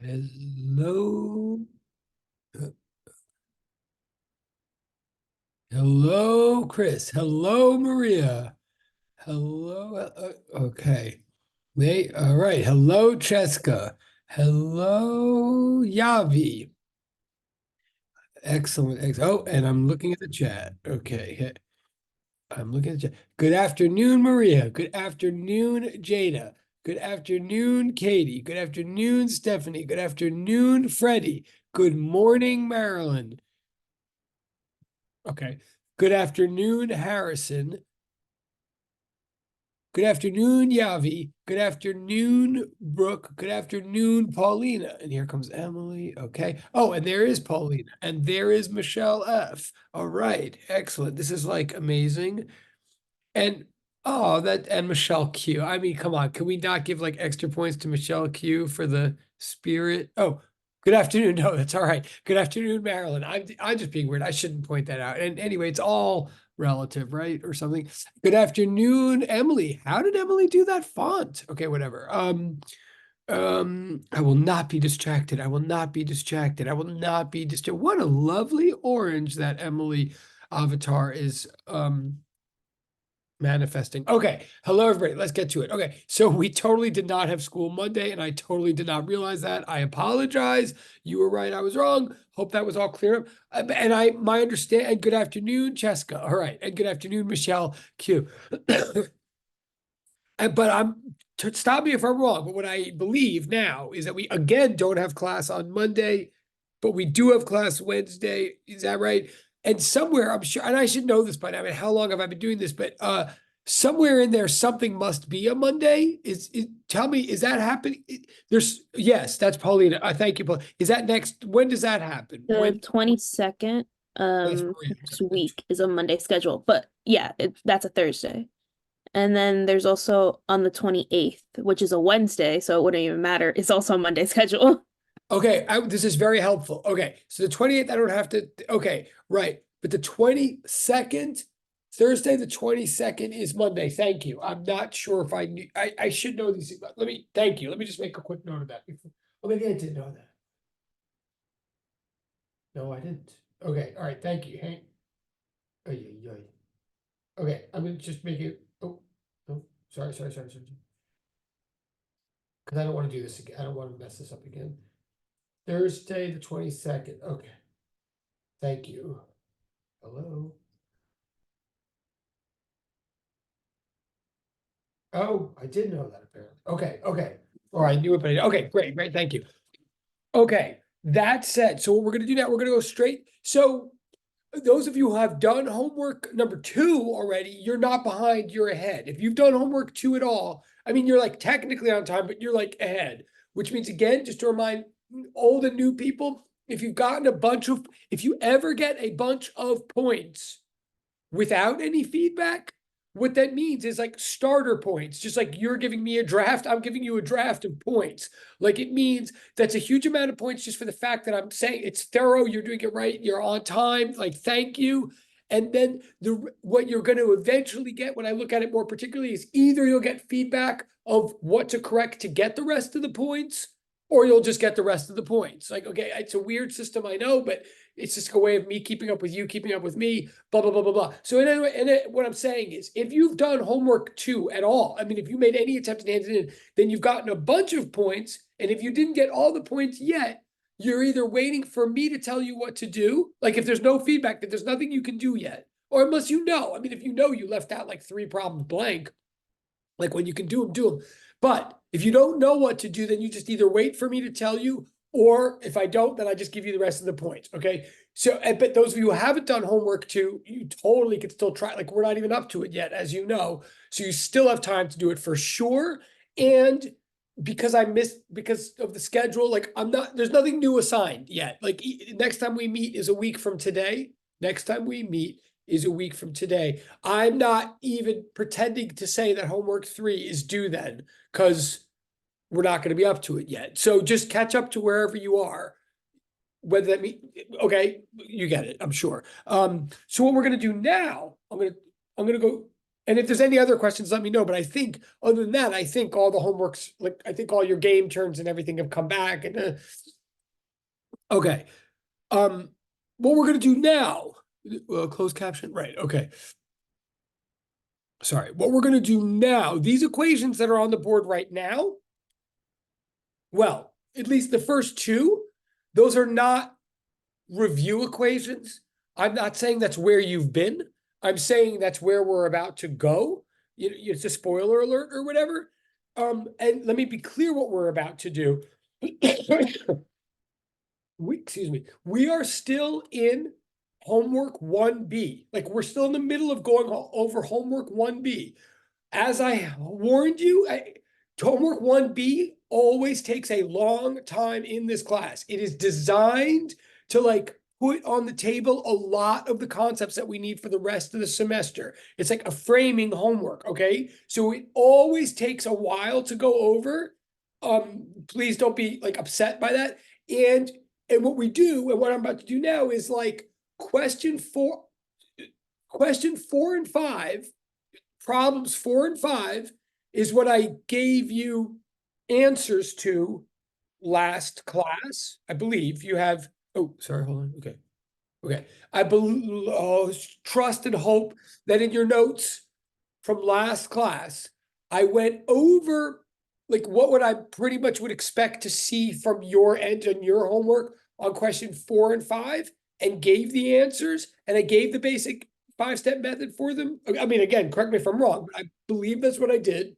Hello. Hello, Chris. Hello, Maria. Hello. Okay. Wait. All right. Hello, Cheska. Hello, Yavi. Excellent. Oh, and I'm looking at the chat. Okay. I'm looking at the chat. Good afternoon, Maria. Good afternoon, Jada. Good afternoon, Katie. Good afternoon, Stephanie. Good afternoon, Freddie. Good morning, Marilyn. Okay. Good afternoon, Harrison. Good afternoon, Yavi. Good afternoon, Brooke. Good afternoon, Paulina. And here comes Emily. Okay. Oh, and there is Paulina. And there is Michelle F. All right. Excellent. This is like amazing. And oh, that and Michelle Q. I mean, come on. Can we not give like extra points to Michelle Q for the spirit? Oh, good afternoon. No, that's all right. Good afternoon, Marilyn. I'm just being weird. I shouldn't point that out. And anyway, it's all relative, right? Or something. Good afternoon, Emily. How did Emily do that font? Okay, whatever. I will not be distracted. I will not be distracted. I will not be distracted. What a lovely orange that Emily avatar is manifesting. Okay. Hello, everybody. Let's get to it. Okay. So we totally did not have school Monday, and I totally did not realize that. I apologize. You were right. I was wrong. Hope that was all clear up. And my understand. And good afternoon, Cheska. All right. And good afternoon, Michelle Q. But stop me if I'm wrong. But what I believe now is that we again don't have class on Monday, but we do have class Wednesday. Is that right? And somewhere I'm sure, and I should know this by now. I mean, how long have I been doing this? But somewhere in there, something must be a Monday. Tell me, is that happening? There's yes, that's Paulina. Thank you, Paul. Is that next? When does that happen? The 22nd That's Maria. next week is a Monday schedule, but yeah, that's a Thursday. And then there's also on the 28th, which is a Wednesday, so it wouldn't even matter. It's also a Monday schedule. Okay, this is very helpful. Okay, so the 28th, I don't have to. Okay, right. But the 22nd, Thursday, the 22nd is Monday. Thank you. I'm not sure if I knew, I should know these things. Let me, thank you. Let me just make a quick note of that. Oh, maybe I did know that. No, I didn't. Okay, all right. Thank you. Hey. Oh, yeah, yeah. Okay, I'm gonna just make it. Oh, no, sorry. Because I don't want to do this again. I don't want to mess this up again. Thursday, the 22nd. Okay. Thank you. Hello. Oh, I did know that apparently. Okay. Or I knew it, but okay, great, thank you. Okay, that said, so what we're gonna do now, we're gonna go straight. So those of you who have done homework number two already, you're not behind, you're ahead. If you've done homework two at all, I mean, you're like technically on time, but you're like ahead, which means again, just to remind old and new people, if you've gotten if you ever get a bunch of points without any feedback, what that means is like starter points, just like you're giving me a draft, I'm giving you a draft of points. Like it means that's a huge amount of points just for the fact that I'm saying it's thorough, you're doing it right, you're on time, like thank you. And then what you're going to eventually get when I look at it more particularly is either you'll get feedback of what to correct to get the rest of the points, or you'll just get the rest of the points. Like, okay, it's a weird system, I know, but it's just a way of me keeping up with you, keeping up with me, blah, blah, blah, blah, blah. So anyway, what I'm saying is if you've done homework two at all, I mean, if you made any attempt to hand it in, then you've gotten a bunch of points. And if you didn't get all the points yet, you're either waiting for me to tell you what to do. Like if there's no feedback, that there's nothing you can do yet. Or unless you know, I mean, if you know you left out like three problems blank, like when you can do them, do them. But if you don't know what to do, then you just either wait for me to tell you, or if I don't, then I just give you the rest of the points. Okay. So, but those of you who haven't done homework too, you totally could still try. Like we're not even up to it yet, as you know. So you still have time to do it for sure. And because I missed because of the schedule, like there's nothing new assigned yet. Like next time we meet is a week from today. Next time we meet is a week from today. I'm not even pretending to say that homework three is due then, because we're not going to be up to it yet. So just catch up to wherever you are. Whether that means okay, you get it, I'm sure. So what we're gonna do now, I'm gonna go And if there's any other questions, let me know. But I think other than that, I think all the homeworks, like I think all your game turns and everything have come back and okay. What we're gonna do now, closed caption, right? Okay. Sorry. What we're gonna do now, these equations that are on the board right now, well, at least the first two, those are not review equations. I'm not saying that's where you've been. I'm saying that's where we're about to go. It's a spoiler alert or whatever. And let me be clear what we're about to do. Excuse me, we are still in homework 1B. Like we're still in the middle of going over homework 1B. As I warned you, homework 1B always takes a long time in this class. It is designed to like put on the table a lot of the concepts that we need for the rest of the semester. It's like a framing homework, okay? So it always takes a while to go over. Please don't be like upset by that. And what we do, and what I'm about to do now is like question four and five, problems 4 and 5 is what I gave you answers to last class. I believe you have, oh, sorry, hold on. Okay. Okay. I trust and hope that in your notes from last class, I went over like what would I pretty much would expect to see from your end on your homework on question 4 and 5 and gave the answers, and I gave the basic 5-step method for them. I mean, again, correct me if I'm wrong, but I believe that's what I did.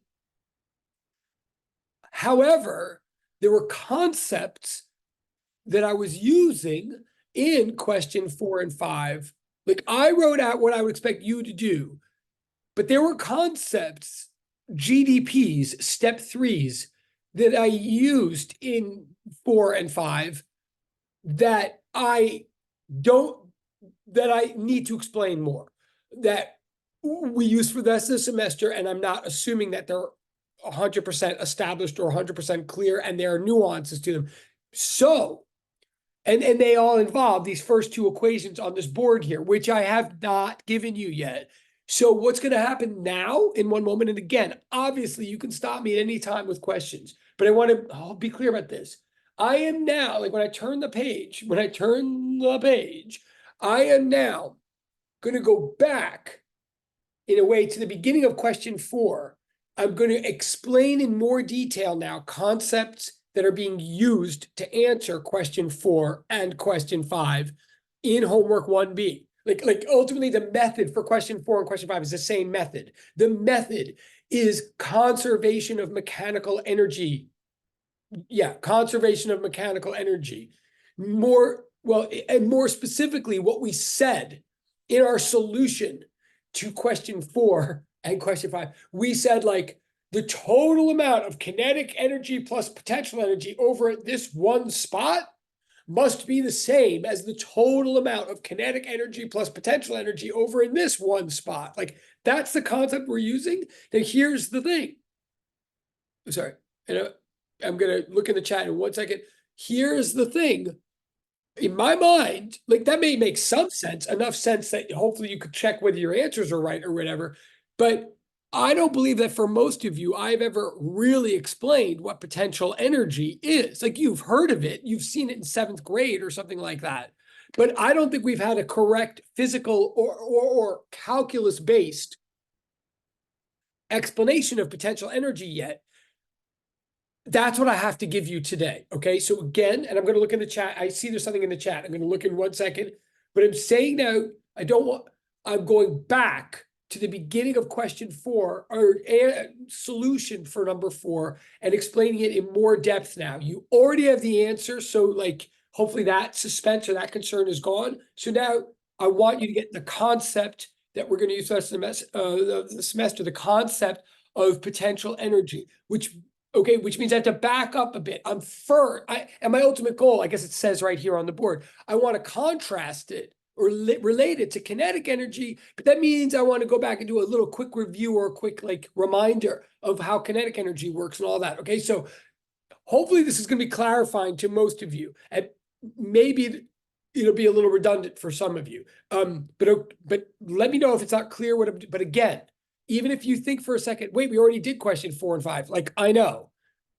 However, there were concepts that I was using in question 4 and 5. Like I wrote out what I would expect you to do, but there were concepts, GDPs, step 3s that I used in 4 and 5 that I need to explain more, that we use for the rest of the semester, and I'm not assuming that they're 100% established or 100% clear, and there are nuances to them. So, and they all involve these first two equations on this board here, which I have not given you yet. So what's going to happen now in one moment, and again, obviously you can stop me at any time with questions, but I'll be clear about this. I am now, like when I turn the page, I am now going to go back in a way to the beginning of question 4. I'm going to explain in more detail now concepts that are being used to answer question 4 and question 5 in homework 1B. Like ultimately the method for question 4 and question 5 is the same method. The method is conservation of mechanical energy. Yeah, conservation of mechanical energy. And more specifically, what we said in our solution to question 4 and question 5, we said like the total amount of kinetic energy plus potential energy over at this one spot must be the same as the total amount of kinetic energy plus potential energy over in this one spot. Like that's the concept we're using. Now here's the thing. Sorry, I'm gonna look in the chat in 1 second. Here's the thing. In my mind, like that may make some sense, enough sense that hopefully you could check whether your answers are right or whatever. But I don't believe that for most of you, I've ever really explained what potential energy is. Like you've heard of it, you've seen it in 7th grade or something like that. But I don't think we've had a correct physical or calculus-based explanation of potential energy yet. That's what I have to give you today. Okay. So again, and I'm going to look in the chat. I see there's something in the chat. I'm going to look in 1 second, but I'm saying now, I'm going back to the beginning of question 4 or a solution for number 4 and explaining it in more depth now. You already have the answer. So like, hopefully that suspense or that concern is gone. So now I want you to get the concept that we're going to use the semester, the concept of potential energy, which means I have to back up a bit. And my ultimate goal, I guess it says right here on the board, I want to contrast it or relate it to kinetic energy, but that means I want to go back and do a little quick review or a quick like reminder of how kinetic energy works and all that. Okay, so hopefully this is going to be clarifying to most of you, and maybe it'll be a little redundant for some of you. But let me know if it's not clear but again, even if you think for a second, wait, we already did question 4 and 5, like, I know,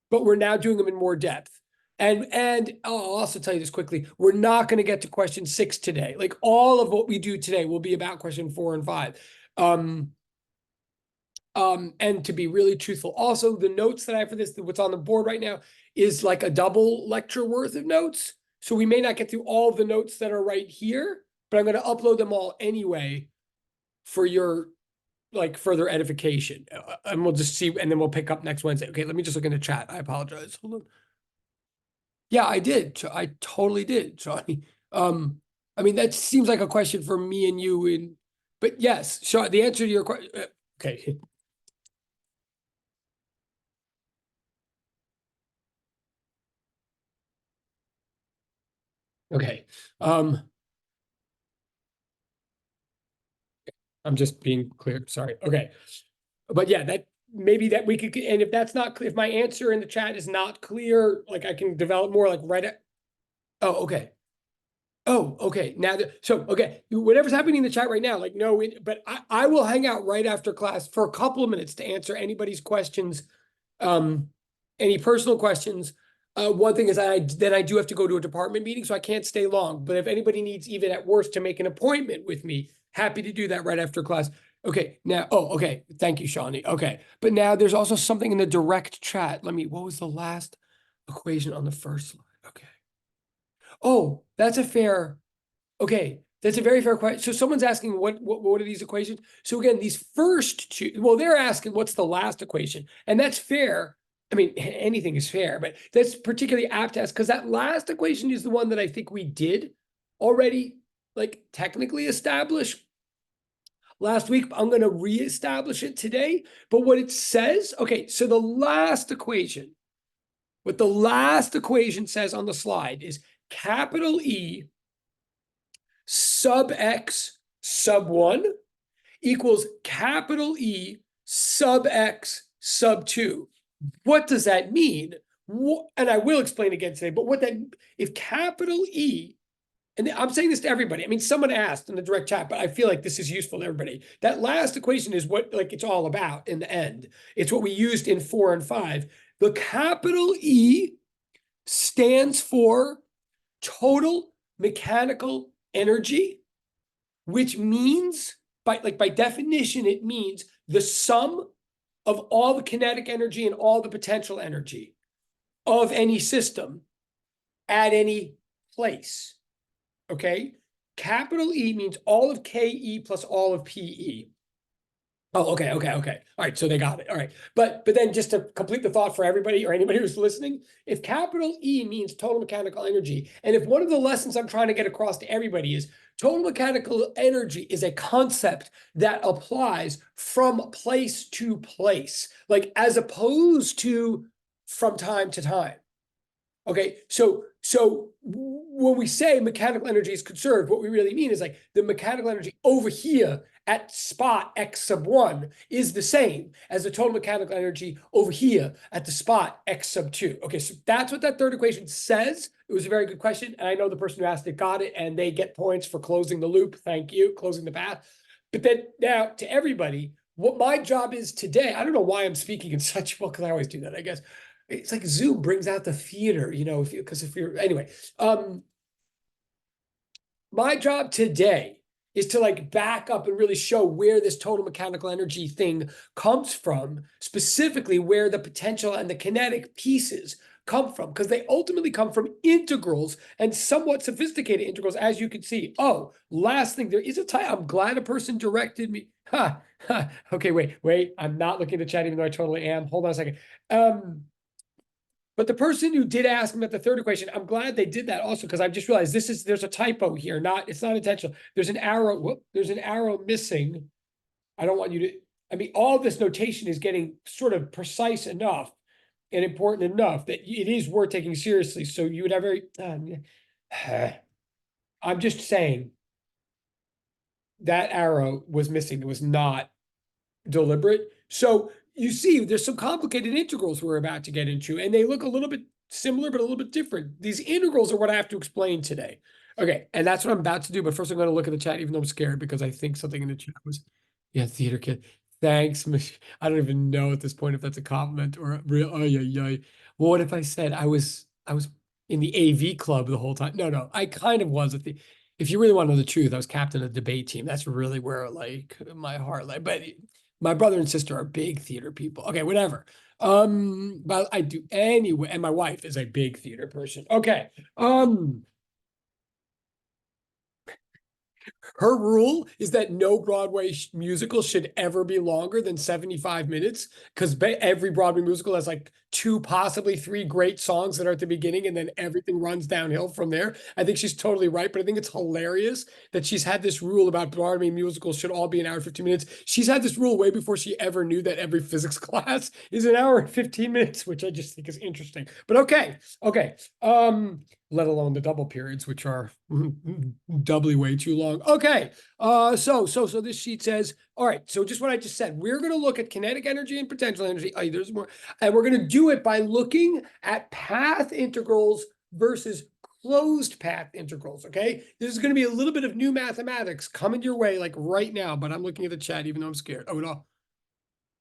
but we're now doing them in more depth. And I'll also tell you this quickly, we're not going to get to question 6 today. Like, all of what we do today will be about question 4 and 5. And to be really truthful, also the notes that I have for this, what's on the board right now is like a double lecture worth of notes. So we may not get through all of the notes that are right here, but I'm going to upload them all anyway for your like further edification. And we'll just see, and then we'll pick up next Wednesday. Okay, let me just look in the chat. I apologize. Hold on. Yeah, I did. I totally did, Johnny. I mean, that seems like a question for me and you but yes, Sean, the answer to your question, okay. Okay. I'm just being clear. Sorry. Okay. But yeah, that maybe that we could, and if that's not clear, if my answer in the chat is not clear, like I can develop more like right at, oh, okay. Oh, okay. Now, okay, whatever's happening in the chat right now, like, no, but I will hang out right after class for a couple of minutes to answer anybody's questions, any personal questions. One thing is then I do have to go to a department meeting, so I can't stay long. But if anybody needs, even at worst, to make an appointment with me, happy to do that right after class. Okay, now, okay. Thank you, Shawnee. Okay, but now there's also something in the direct chat. What was the last equation on the first slide? Okay. Oh, that's a fair, okay, that's a very fair question. So someone's asking what are these equations? So again, these first two, well, they're asking what's the last equation, and that's fair. I mean, anything is fair, but that's particularly apt to ask because that last equation is the one that I think we did already, like, technically establish last week. I'm going to reestablish it today. But what it says, okay, so the last equation, what the last equation says on the slide is capital E sub x sub 1 equals capital E sub x sub 2. What does that mean? And I will explain again today, but if capital E, and I'm saying this to everybody, I mean, someone asked in the direct chat, but I feel like this is useful to everybody. That last equation is what like it's all about in the end. It's what we used in 4 and 5. The capital E stands for total mechanical energy, which means by definition, it means the sum of all the kinetic energy and all the potential energy of any system at any place. Okay. Capital E means all of KE plus all of PE. Oh, okay. All right, so they got it. All right, but then just to complete the thought for everybody or anybody who's listening, if capital E means total mechanical energy, and if one of the lessons I'm trying to get across to everybody is total mechanical energy is a concept that applies from place to place, like as opposed to from time to time. Okay, so when we say mechanical energy is conserved, what we really mean is like the mechanical energy over here at spot x sub 1 is the same as the total mechanical energy over here at the spot x sub 2. Okay, so that's what that third equation says. It was a very good question, and I know the person who asked it got it, and they get points for closing the loop. Thank you, closing the path. But then now to everybody, what my job is today, I don't know why I'm speaking in such, well, because I always do that, I guess. It's like Zoom brings out the theater, because if you're, anyway, my job today is to like back up and really show where this total mechanical energy thing comes from, specifically where the potential and the kinetic pieces come from, because they ultimately come from integrals and somewhat sophisticated integrals, as you can see. Oh, last thing, there is a type. I'm glad a person directed me. Okay, wait. I'm not looking at the chat, even though I totally am. Hold on a second. But the person who did ask me about the third equation, I'm glad they did that also, because I've just realized there's a typo here. It's not intentional. There's an arrow missing. I don't want you to, I mean, all this notation is getting sort of precise enough and important enough that it is worth taking seriously. So you would have I'm just saying that arrow was missing. It was not deliberate. So you see, there's some complicated integrals we're about to get into, and they look a little bit similar, but a little bit different. These integrals are what I have to explain today. Okay, and that's what I'm about to do. But first, I'm going to look at the chat, even though I'm scared because I think something in the chat was, yeah, theater kid. Thanks, I don't even know at this point if that's a compliment or a real. Oh yeah, yeah. Well, what if I said I was in the AV club the whole time? No, no, I kind of was at the. If you really want to know the truth, I was captain of the debate team. That's really where like my heart lay. But my brother and sister are big theater people. Okay, whatever. But I do anyway, and my wife is a big theater person. Okay. Her rule is that no Broadway musical should ever be longer than 75 minutes because every Broadway musical has like two, possibly three great songs that are at the beginning and then everything runs downhill from there. I think she's totally right, but I think it's hilarious that she's had this rule about Broadway musicals should all be an hour and 15 minutes. She's had this rule way before she ever knew that every physics class is an hour and 15 minutes, which I just think is interesting. But okay, okay. Let alone the double periods, which are doubly way too long. Okay. So this sheet says, all right, so just what I just said, we're going to look at kinetic energy and potential energy. Oh, there's more. And we're going to do it by looking at path integrals versus closed path integrals. Okay. This is going to be a little bit of new mathematics coming your way like right now, but I'm looking at the chat, even though I'm scared. Oh, no.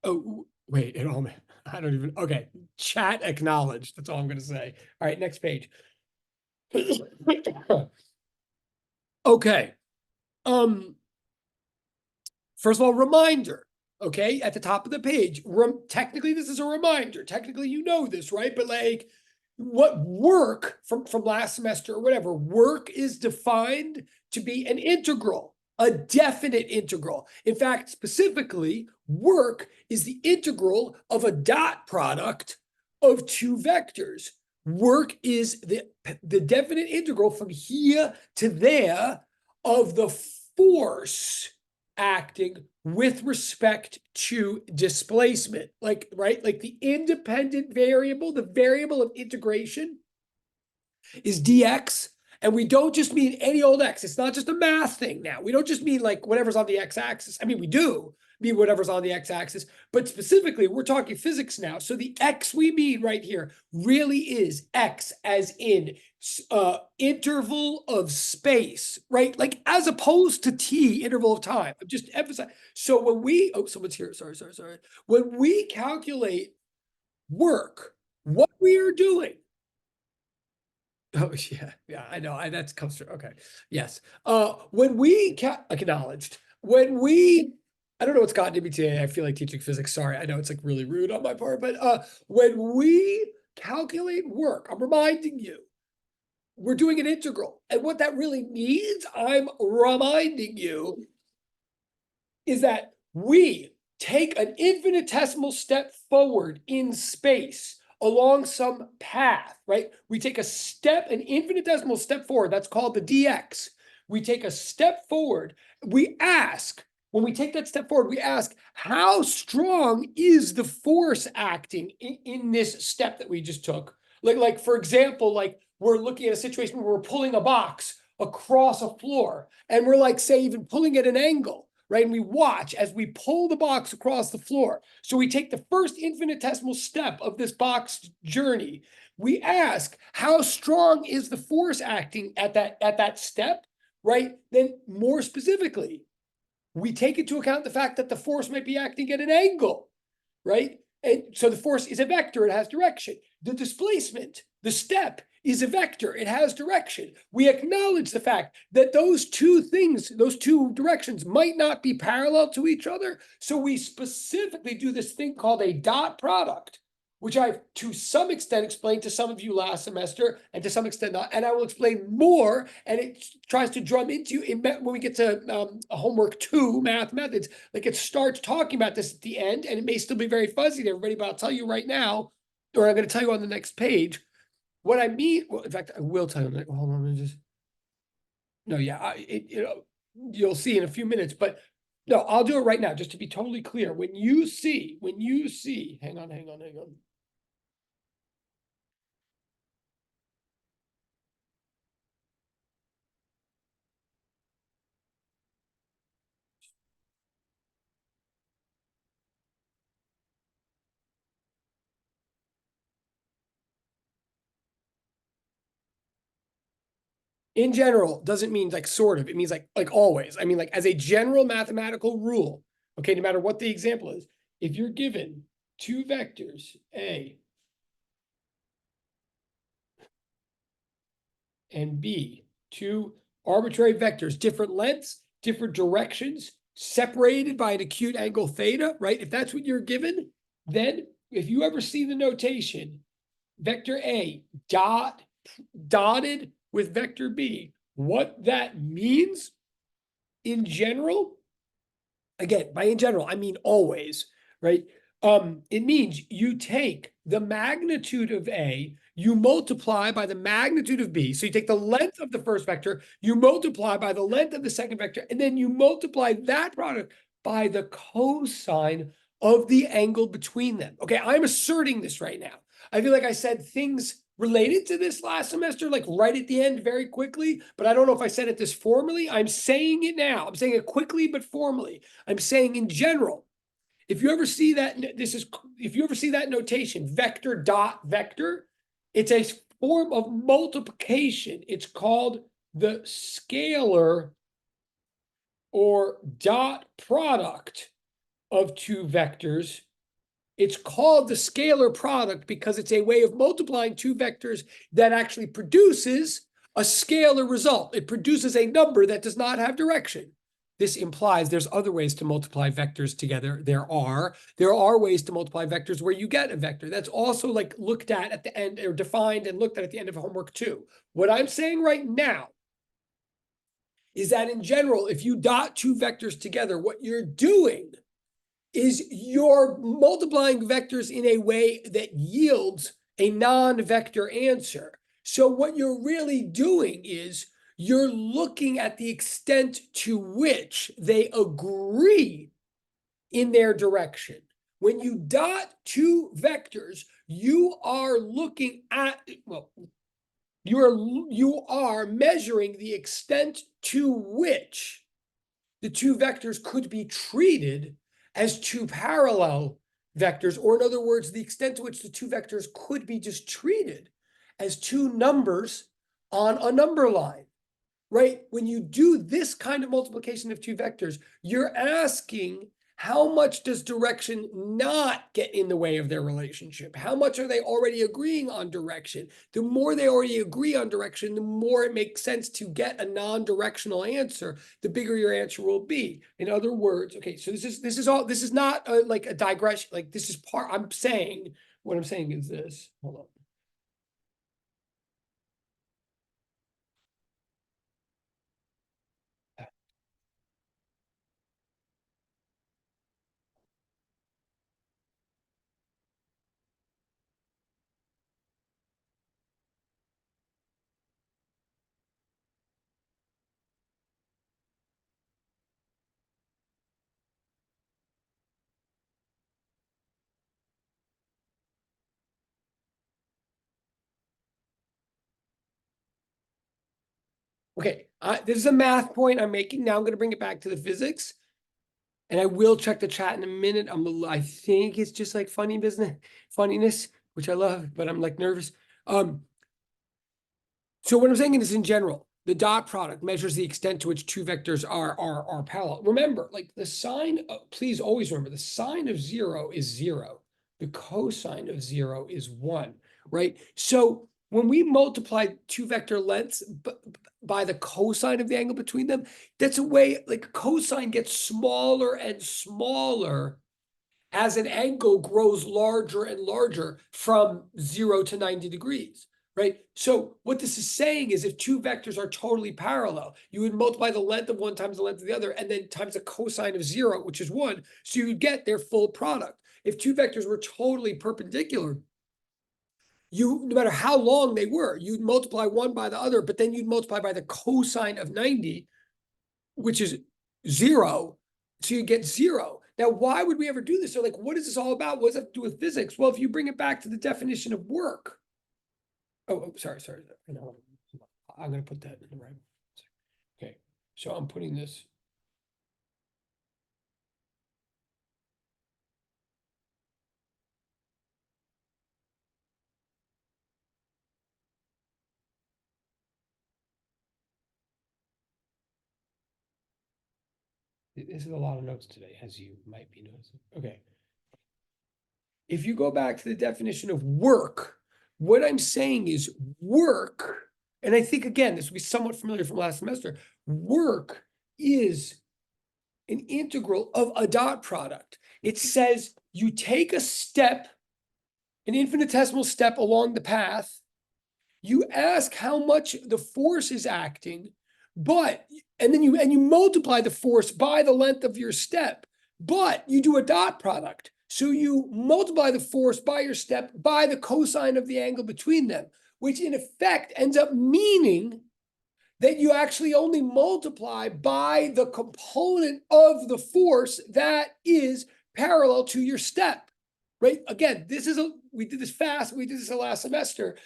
Oh, wait, it all, I don't even, okay. Chat acknowledged. That's all I'm going to say. All right, next page. Okay. First of all, reminder. Okay, at the top of the page. Technically, this is a reminder. Technically, you know this, right? But like, what work from last semester or whatever, work is defined to be an integral, a definite integral. In fact, specifically, work is the integral of a dot product of two vectors. Work is the definite integral from here to there of the force acting with respect to displacement. Like, right? Like the independent variable, the variable of integration is dx. And we don't just mean any old x. It's not just a math thing now. We don't just mean like whatever's on the x-axis. I mean, we do mean whatever's on the x-axis, but specifically, we're talking physics now. So the x we mean right here really is x as in interval of space, right? Like as opposed to t, interval of time. I'm just emphasizing. So when we, oh, someone's here. Sorry. When we calculate work, what we are doing. Oh yeah, I know. That comes through. Okay, yes. When we acknowledged, I don't know what's gotten to me today. I feel like teaching physics. Sorry, I know it's like really rude on my part, but when we calculate work, I'm reminding you, we're doing an integral, and what that really means, I'm reminding you, is that we take an infinitesimal step forward in space along some path, right? We take a step, an infinitesimal step forward. That's called the dx. We take a step forward. We ask, when we take that step forward, we ask, how strong is the force acting in this step that we just took? Like for example, like we're looking at a situation where we're pulling a box across a floor, and we're like, say, even pulling at an angle. Right? And we watch as we pull the box across the floor. So we take the first infinitesimal step of this box journey. We ask, how strong is the force acting at that step? Right? Then more specifically, we take into account the fact that the force might be acting at an angle, right? And so the force is a vector, it has direction. The displacement, the step, is a vector, it has direction. We acknowledge the fact that those two things, those two directions might not be parallel to each other. So we specifically do this thing called a dot product, which I've to some extent explained to some of you last semester and to some extent not, and I will explain more. And it tries to drum into you when we get to homework 2, math methods, like it starts talking about this at the end, and it may still be very fuzzy to everybody, but I'll tell you right now, or I'm going to tell you on the next page, what I mean. Well, in fact, I will tell you. Hold on, let me just. No, yeah, you'll see in a few minutes, but no, I'll do it right now, just to be totally clear. When you see, hang on. In general doesn't mean like sort of, it means like always. I mean, like as a general mathematical rule, Okay, no matter what the example is, if you're given two vectors, A and B, two arbitrary vectors, different lengths, different directions, separated by an acute angle theta, right? If that's what you're given, then if you ever see the notation, vector A dotted with vector B, what that means in general, again, by in general, I mean always, right? It means you take the magnitude of A, you multiply by the magnitude of B. So you take the length of the first vector, you multiply by the length of the second vector, and then you multiply that product by the cosine of the angle between them. Okay, I'm asserting this right now. I feel like I said things related to this last semester, like right at the end, very quickly, but I don't know if I said it this formally. I'm saying it now. I'm saying it quickly, but formally. I'm saying in general, if you ever see that, if you ever see that notation, vector dot vector, it's a form of multiplication. It's called the scalar or dot product of two vectors. It's called the scalar product because it's a way of multiplying two vectors that actually produces a scalar result. It produces a number that does not have direction. This implies there's other ways to multiply vectors together. There are ways to multiply vectors where you get a vector. That's also like looked at the end, or defined and looked at the end of homework 2. What I'm saying right now is that in general, if you dot two vectors together, what you're doing is you're multiplying vectors in a way that yields a non-vector answer. So what you're really doing is you're looking at the extent to which they agree in their direction. When you dot two vectors, you are looking at, well, you are measuring the extent to which the two vectors could be treated as two parallel vectors, or in other words, the extent to which the two vectors could be just treated as two numbers on a number line, right? When you do this kind of multiplication of two vectors, you're asking, how much does direction not get in the way of their relationship? How much are they already agreeing on direction? The more they already agree on direction, the more it makes sense to get a non-directional answer, the bigger your answer will be. In other words, okay, so this is not like a digression. Like this is part, what I'm saying is this, hold on. Okay, this is a math point I'm making. Now I'm going to bring it back to the physics. And I will check the chat in a minute. I think it's just like funniness, which I love, but I'm like nervous. So what I'm saying is in general, the dot product measures the extent to which two vectors are parallel. Remember, like the sign, please always remember, the sine of 0 is 0. The cosine of 0 is 1, right? So when we multiply two vector lengths by the cosine of the angle between them, that's a way, like cosine gets smaller and smaller as an angle grows larger and larger from 0 to 90 degrees, right? So what this is saying is if two vectors are totally parallel, you would multiply the length of one times the length of the other, and then times the cosine of 0, which is 1, so you would get their full product. If two vectors were totally perpendicular, no matter how long they were, you'd multiply one by the other, but then you'd multiply by the cosine of 90, which is 0, so you get 0. Now, why would we ever do this? So, like, what is this all about? What does that do with physics? Well, if you bring it back to the definition of work. Sorry. No, I'm going to put that in the right. Okay, so I'm putting this. This is a lot of notes today, as you might be noticing. Okay. If you go back to the definition of work, what I'm saying is work, and I think again, this will be somewhat familiar from last semester, work is an integral of a dot product. It says you take a step, an infinitesimal step along the path, you ask how much the force is acting, and then you multiply the force by the length of your step, but you do a dot product. So you multiply the force by your step by the cosine of the angle between them, which in effect ends up meaning that you actually only multiply by the component of the force that is parallel to your step, right? Again, we did this fast, we did this the last semester,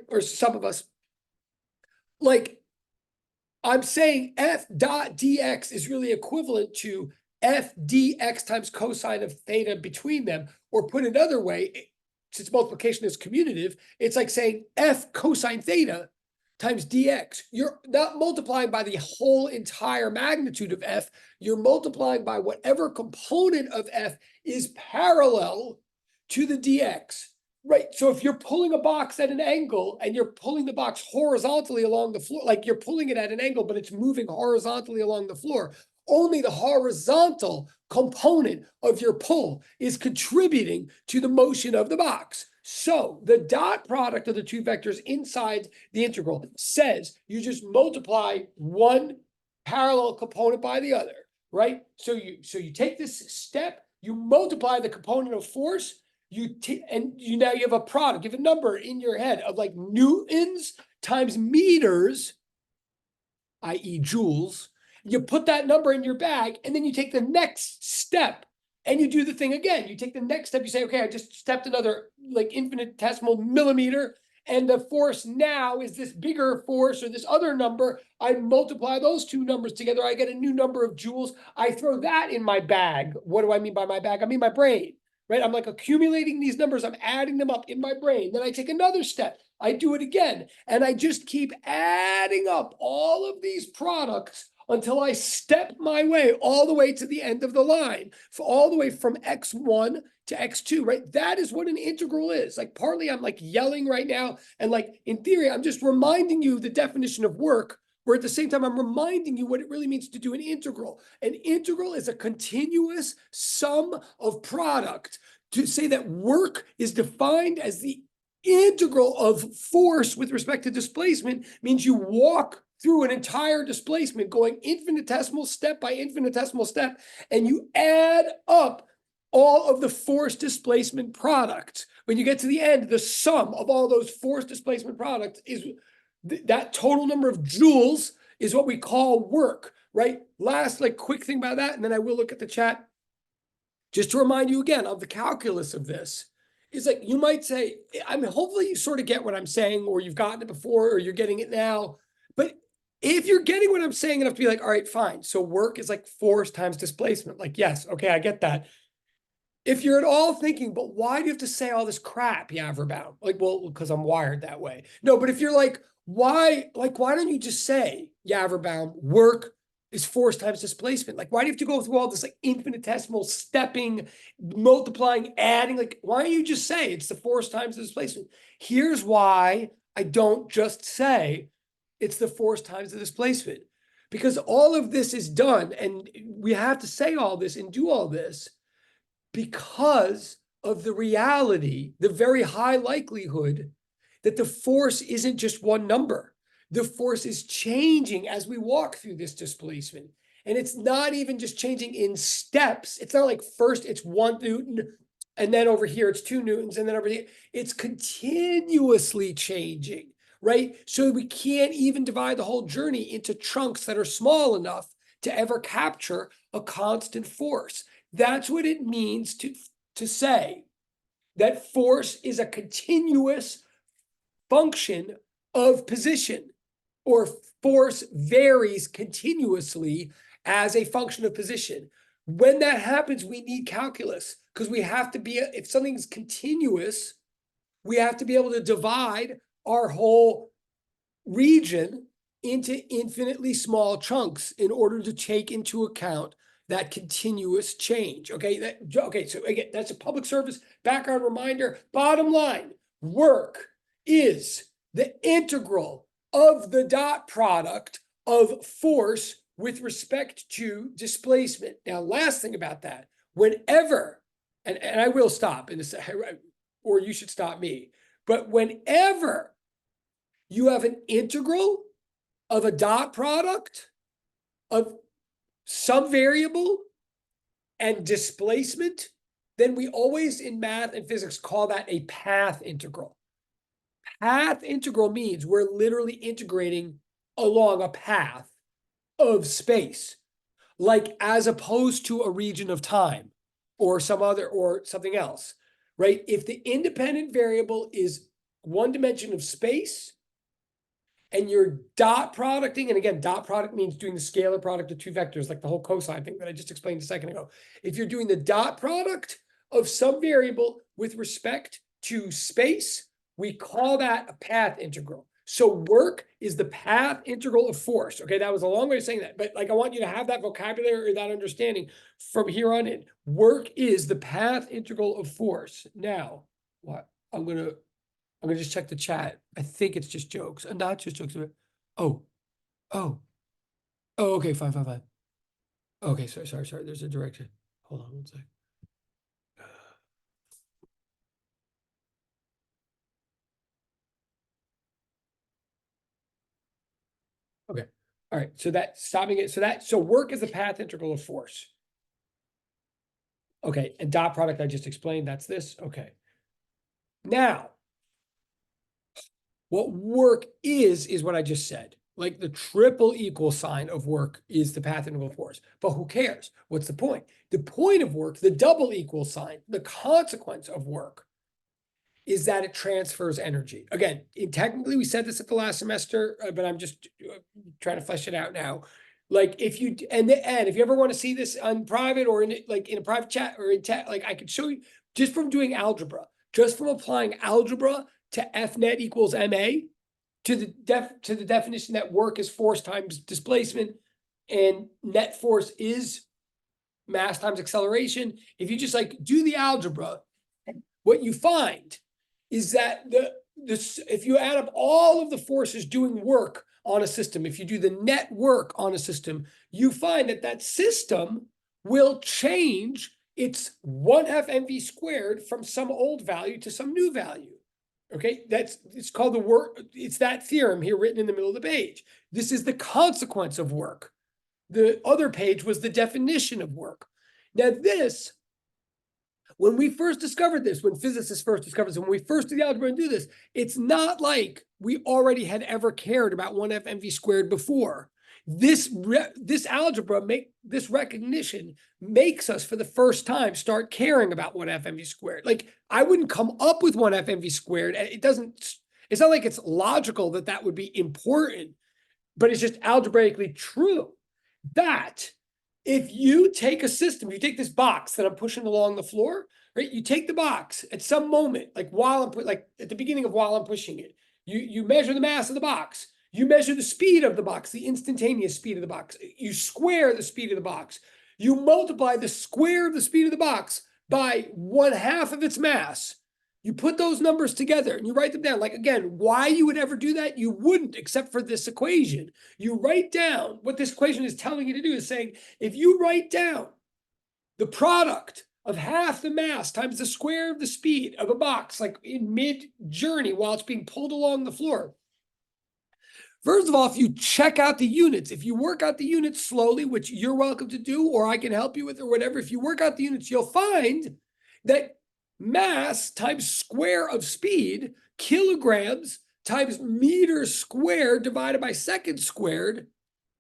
or some of us, I'm saying f dot dx is really equivalent to f dx times cosine of theta between them, or put another way, since multiplication is commutative, it's like saying f cosine theta times dx. You're not multiplying by the whole entire magnitude of f, you're multiplying by whatever component of f is parallel to the dx. Right, so if you're pulling a box at an angle and you're pulling the box horizontally along the floor, like you're pulling it at an angle, but it's moving horizontally along the floor, only the horizontal component of your pull is contributing to the motion of the box. So the dot product of the two vectors inside the integral says you just multiply one parallel component by the other, right? So you take this step, you multiply the component of force, now you have a product, you have a number in your head of like newtons times meters, i.e. joules. You put that number in your bag, and then you take the next step and you do the thing again. You take the next step, you say, okay, I just stepped another like infinitesimal millimeter, and the force now is this bigger force or this other number. I multiply those two numbers together, I get a new number of joules. I throw that in my bag. What do I mean by my bag? I mean my brain. Right? I'm like accumulating these numbers, I'm adding them up in my brain. Then I take another step, I do it again, and I just keep adding up all of these products until I step my way all the way to the end of the line, all the way from x1 to x2, right? That is what an integral is. Like partly I'm like yelling right now, and like in theory, I'm just reminding you the definition of work, where at the same time, I'm reminding you what it really means to do an integral. An integral is a continuous sum of product. To say that work is defined as the integral of force with respect to displacement means you walk through an entire displacement going infinitesimal step by infinitesimal step, and you add up all of the force displacement products. When you get to the end, the sum of all those force displacement products is that total number of joules is what we call work, right? Last, quick thing about that, and then I will look at the chat. Just to remind you again of the calculus of this, is like you might say, I mean, hopefully you sort of get what I'm saying, or you've gotten it before, or you're getting it now. But if you're getting what I'm saying enough to be like, all right, fine. So work is like force times displacement. Like, yes, okay, I get that. If you're at all thinking, but why do you have to say all this crap, Yaverbaum? Like, well, because I'm wired that way. No, but if you're like, why don't you just say, Yaverbaum, work is force times displacement? Like, why do you have to go through all this like infinitesimal stepping, multiplying, adding? Like, why don't you just say it's the force times the displacement? Here's why I don't just say it's the force times the displacement. Because all of this is done, and we have to say all this and do all this because of the reality, the very high likelihood that the force isn't just one number. The force is changing as we walk through this displacement. And it's not even just changing in steps. It's not like first it's 1 Newton, and then over here it's 2 Newtons, and then over here, it's continuously changing, right? So we can't even divide the whole journey into chunks that are small enough to ever capture a constant force. That's what it means to say that force is a continuous function of position, or force varies continuously as a function of position. When that happens, we need calculus, because we have to be, if something's continuous, we have to be able to divide our whole region into infinitely small chunks in order to take into account that continuous change. Okay, okay, so again, that's a public service background reminder. Bottom line, work is the integral of the dot product of force with respect to displacement. Now, last thing about that, whenever, and I will stop in this, or you should stop me, but whenever you have an integral of a dot product of some variable and displacement, then we always in math and physics call that a path integral. Path integral means we're literally integrating along a path of space, like as opposed to a region of time or some other or something else, right? If the independent variable is one dimension of space and you're dot producting, and again, dot product means doing the scalar product of two vectors, like the whole cosine thing that I just explained a second ago. If you're doing the dot product of some variable with respect to space, we call that a path integral. So work is the path integral of force. Okay, that was a long way of saying that, but like I want you to have that vocabulary or that understanding from here on in. Work is the path integral of force. Now, what I'm gonna just check the chat. I think it's just jokes, and not just jokes. Oh, okay, fine. Okay, sorry. There's a direction. Hold on one sec. Okay, all right. So that stopping it. So work is the path integral of force. Okay, and dot product I just explained. That's this. Okay. Now, what work is what I just said. Like the triple equal sign of work is the path integral of force. But who cares? What's the point? The point of work, the double equal sign, the consequence of work is that it transfers energy. Again, technically we said this at the last semester, but I'm just trying to flesh it out now. Like if you, and if you ever want to see this on private or in a private chat or in chat, like I could show you just from doing algebra, just from applying algebra to F net equals MA, to the definition that work is force times displacement and net force is mass times acceleration. If you just like do the algebra, what you find is that if you add up all of the forces doing work on a system, if you do the net work on a system, you find that system will change its 1/2 mv squared from some old value to some new value. Okay, it's called the work. It's that theorem here written in the middle of the page. This is the consequence of work. The other page was the definition of work. Now this, when we first discovered this, when physicists first discovered this, when we first did the algebra and do this, it's not like we already had ever cared about 1/2 mv squared before. This algebra, this recognition makes us for the first time start caring about 1/2 mv squared. Like I wouldn't come up with 1/2 mv squared. It's not like it's logical that would be important, but it's just algebraically true that if you take a system, you take this box that I'm pushing along the floor, right? You take the box at some moment, like at the beginning of while I'm pushing it, you measure the mass of the box. You measure the speed of the box, the instantaneous speed of the box. You square the speed of the box. You multiply the square of the speed of the box by 1/2 of its mass. You put those numbers together and you write them down. Like, again, why you would ever do that? You wouldn't, except for this equation. You write down what this equation is telling you to do is saying, if you write down the product of 1/2 the mass times the square of the speed of a box, like in mid-journey while it's being pulled along the floor. First of all, if you check out the units, if you work out the units slowly, which you're welcome to do, or I can help you with or whatever, if you work out the units, you'll find that mass times square of speed, kilograms times meters squared divided by seconds squared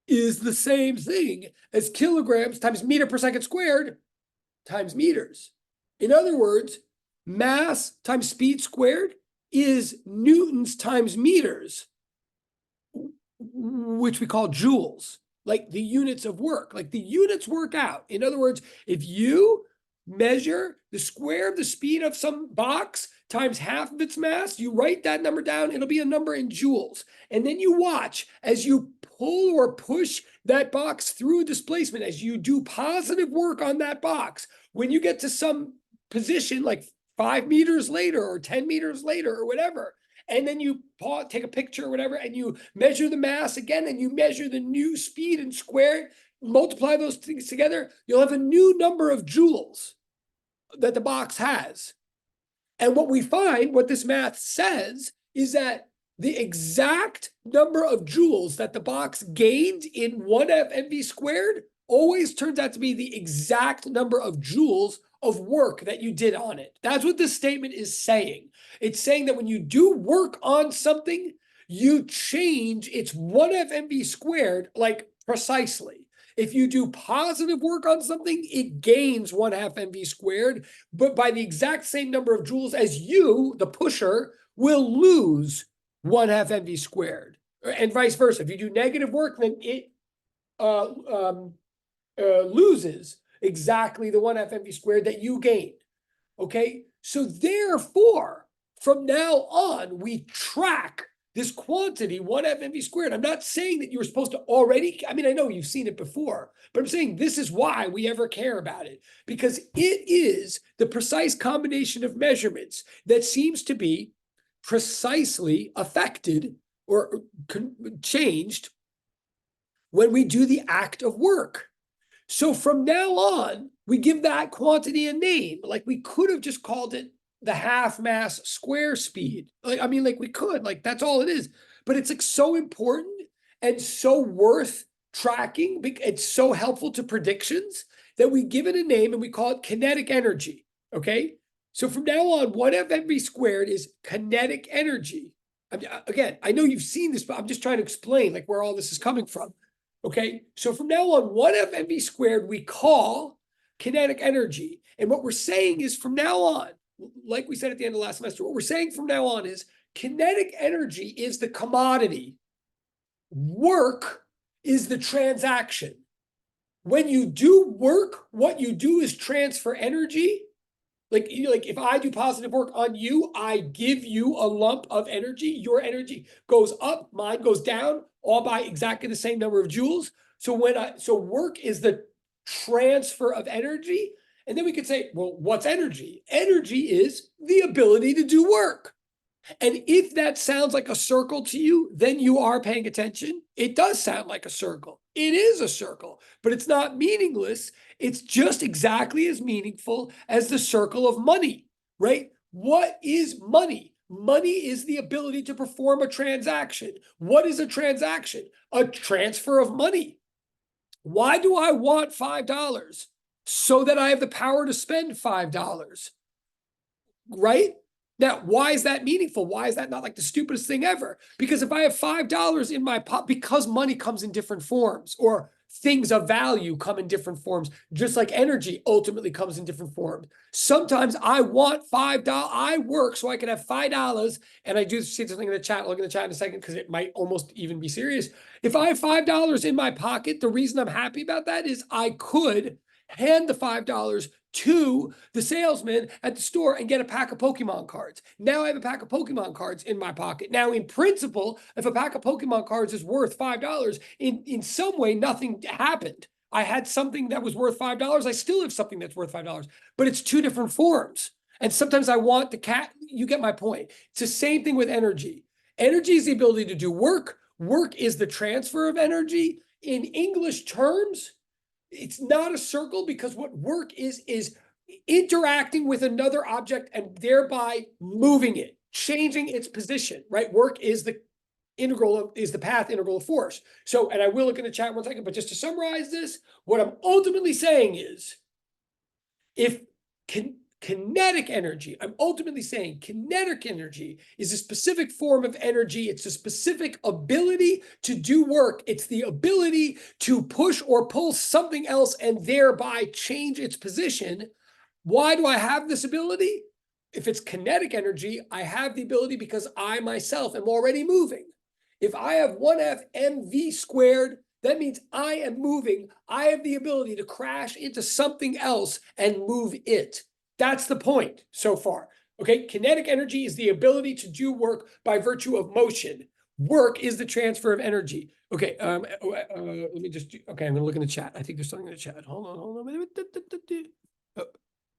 is the same thing as kilograms times meter per second squared times meters. In other words, mass times speed squared is newtons times meters, which we call joules, like the units of work, like the units work out. In other words, if you measure the square of the speed of some box times 1/2 of its mass, you write that number down, it'll be a number in joules. And then you watch as you pull or push that box through displacement, as you do positive work on that box, when you get to some position like 5 meters later or 10 meters later or whatever, and then you take a picture or whatever, and you measure the mass again, and you measure the new speed and square, multiply those things together, you'll have a new number of joules that the box has. And what we find, what this math says, is that the exact number of joules that the box gained in 1F mv squared always turns out to be the exact number of joules of work that you did on it. That's what this statement is saying. It's saying that when you do work on something, you change its 1F mv squared like precisely. If you do positive work on something, it gains 1/2 mv squared, but by the exact same number of joules as you, the pusher, will lose 1/2 mv squared. And vice versa. If you do negative work, then it loses exactly the 1/2 mv squared that you gained. Okay, so therefore, from now on, we track this quantity 1/2 mv squared. I'm not saying that you're supposed to already, I mean, I know you've seen it before, but I'm saying this is why we ever care about it, because it is the precise combination of measurements that seems to be precisely affected or changed when we do the act of work. So from now on, we give that quantity a name. Like we could have just called it the half mass square speed. Like, I mean, like we could, like that's all it is. But it's like so important and so worth tracking. It's so helpful to predictions that we give it a name and we call it kinetic energy. Okay. So from now on, 1F mv squared is kinetic energy. Again, I know you've seen this, but I'm just trying to explain like where all this is coming from. Okay. So from now on, 1F mv squared we call kinetic energy. And what we're saying is from now on, like we said at the end of last semester, what we're saying from now on is kinetic energy is the commodity. Work is the transaction. When you do work, what you do is transfer energy. Like if I do positive work on you, I give you a lump of energy. Your energy goes up, mine goes down, all by exactly the same number of joules. So work is the transfer of energy. And then we could say, well, what's energy? Energy is the ability to do work. And if that sounds like a circle to you, then you are paying attention. It does sound like a circle. It is a circle, but it's not meaningless. It's just exactly as meaningful as the circle of money, right? What is money? Money is the ability to perform a transaction. What is a transaction? A transfer of money. Why do I want $5? So that I have the power to spend $5, right? Now, why is that meaningful? Why is that not like the stupidest thing ever? Because if I have $5 in my pocket, because money comes in different forms, or things of value come in different forms, just like energy ultimately comes in different forms. Sometimes I want $5. I work so I can have $5, and I do see something in the chat. I'll look in the chat in a second because it might almost even be serious. If I have $5 in my pocket, the reason I'm happy about that is I could hand the $5 to the salesman at the store and get a pack of Pokemon cards. Now I have a pack of Pokemon cards in my pocket. Now, in principle, if a pack of Pokemon cards is worth $5, in some way, nothing happened. I had something that was worth $5. I still have something that's worth $5, but it's two different forms. And sometimes I want the cat. You get my point. It's the same thing with energy. Energy is the ability to do work. Work is the transfer of energy. In English terms, it's not a circle, because what work is interacting with another object and thereby moving it, changing its position, right? Work is the path integral of force. So, and I will look in the chat one second, but just to summarize this, what I'm ultimately saying is, if kinetic energy, I'm ultimately saying kinetic energy is a specific form of energy. It's a specific ability to do work. It's the ability to push or pull something else and thereby change its position. Why do I have this ability? If it's kinetic energy, I have the ability because I myself am already moving. If I have 1F mv squared, that means I am moving. I have the ability to crash into something else and move it. That's the point so far. Okay, kinetic energy is the ability to do work by virtue of motion. Work is the transfer of energy. Okay, let me just, okay, I'm gonna look in the chat. I think there's something in the chat. Hold on. Uh,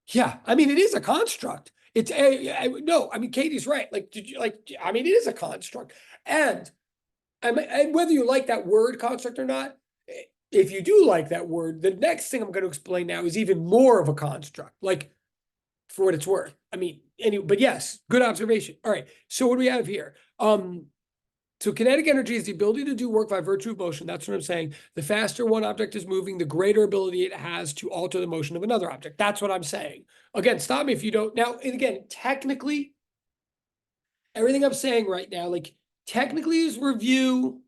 Yeah, I mean, it is a construct. It's a, no, I mean, Katie's right. Like, did you like, I mean, it is a construct. And and whether you like that word construct or not, if you do like that word, the next thing I'm going to explain now is even more of a construct, like for what it's worth. I mean, anyway, but yes, good observation. All right. So what do we have here? So kinetic energy is the ability to do work by virtue of motion. That's what I'm saying. The faster one object is moving, the greater ability it has to alter the motion of another object. That's what I'm saying. Again, stop me if you don't. Now, and again, technically, everything I'm saying right now, like technically is review,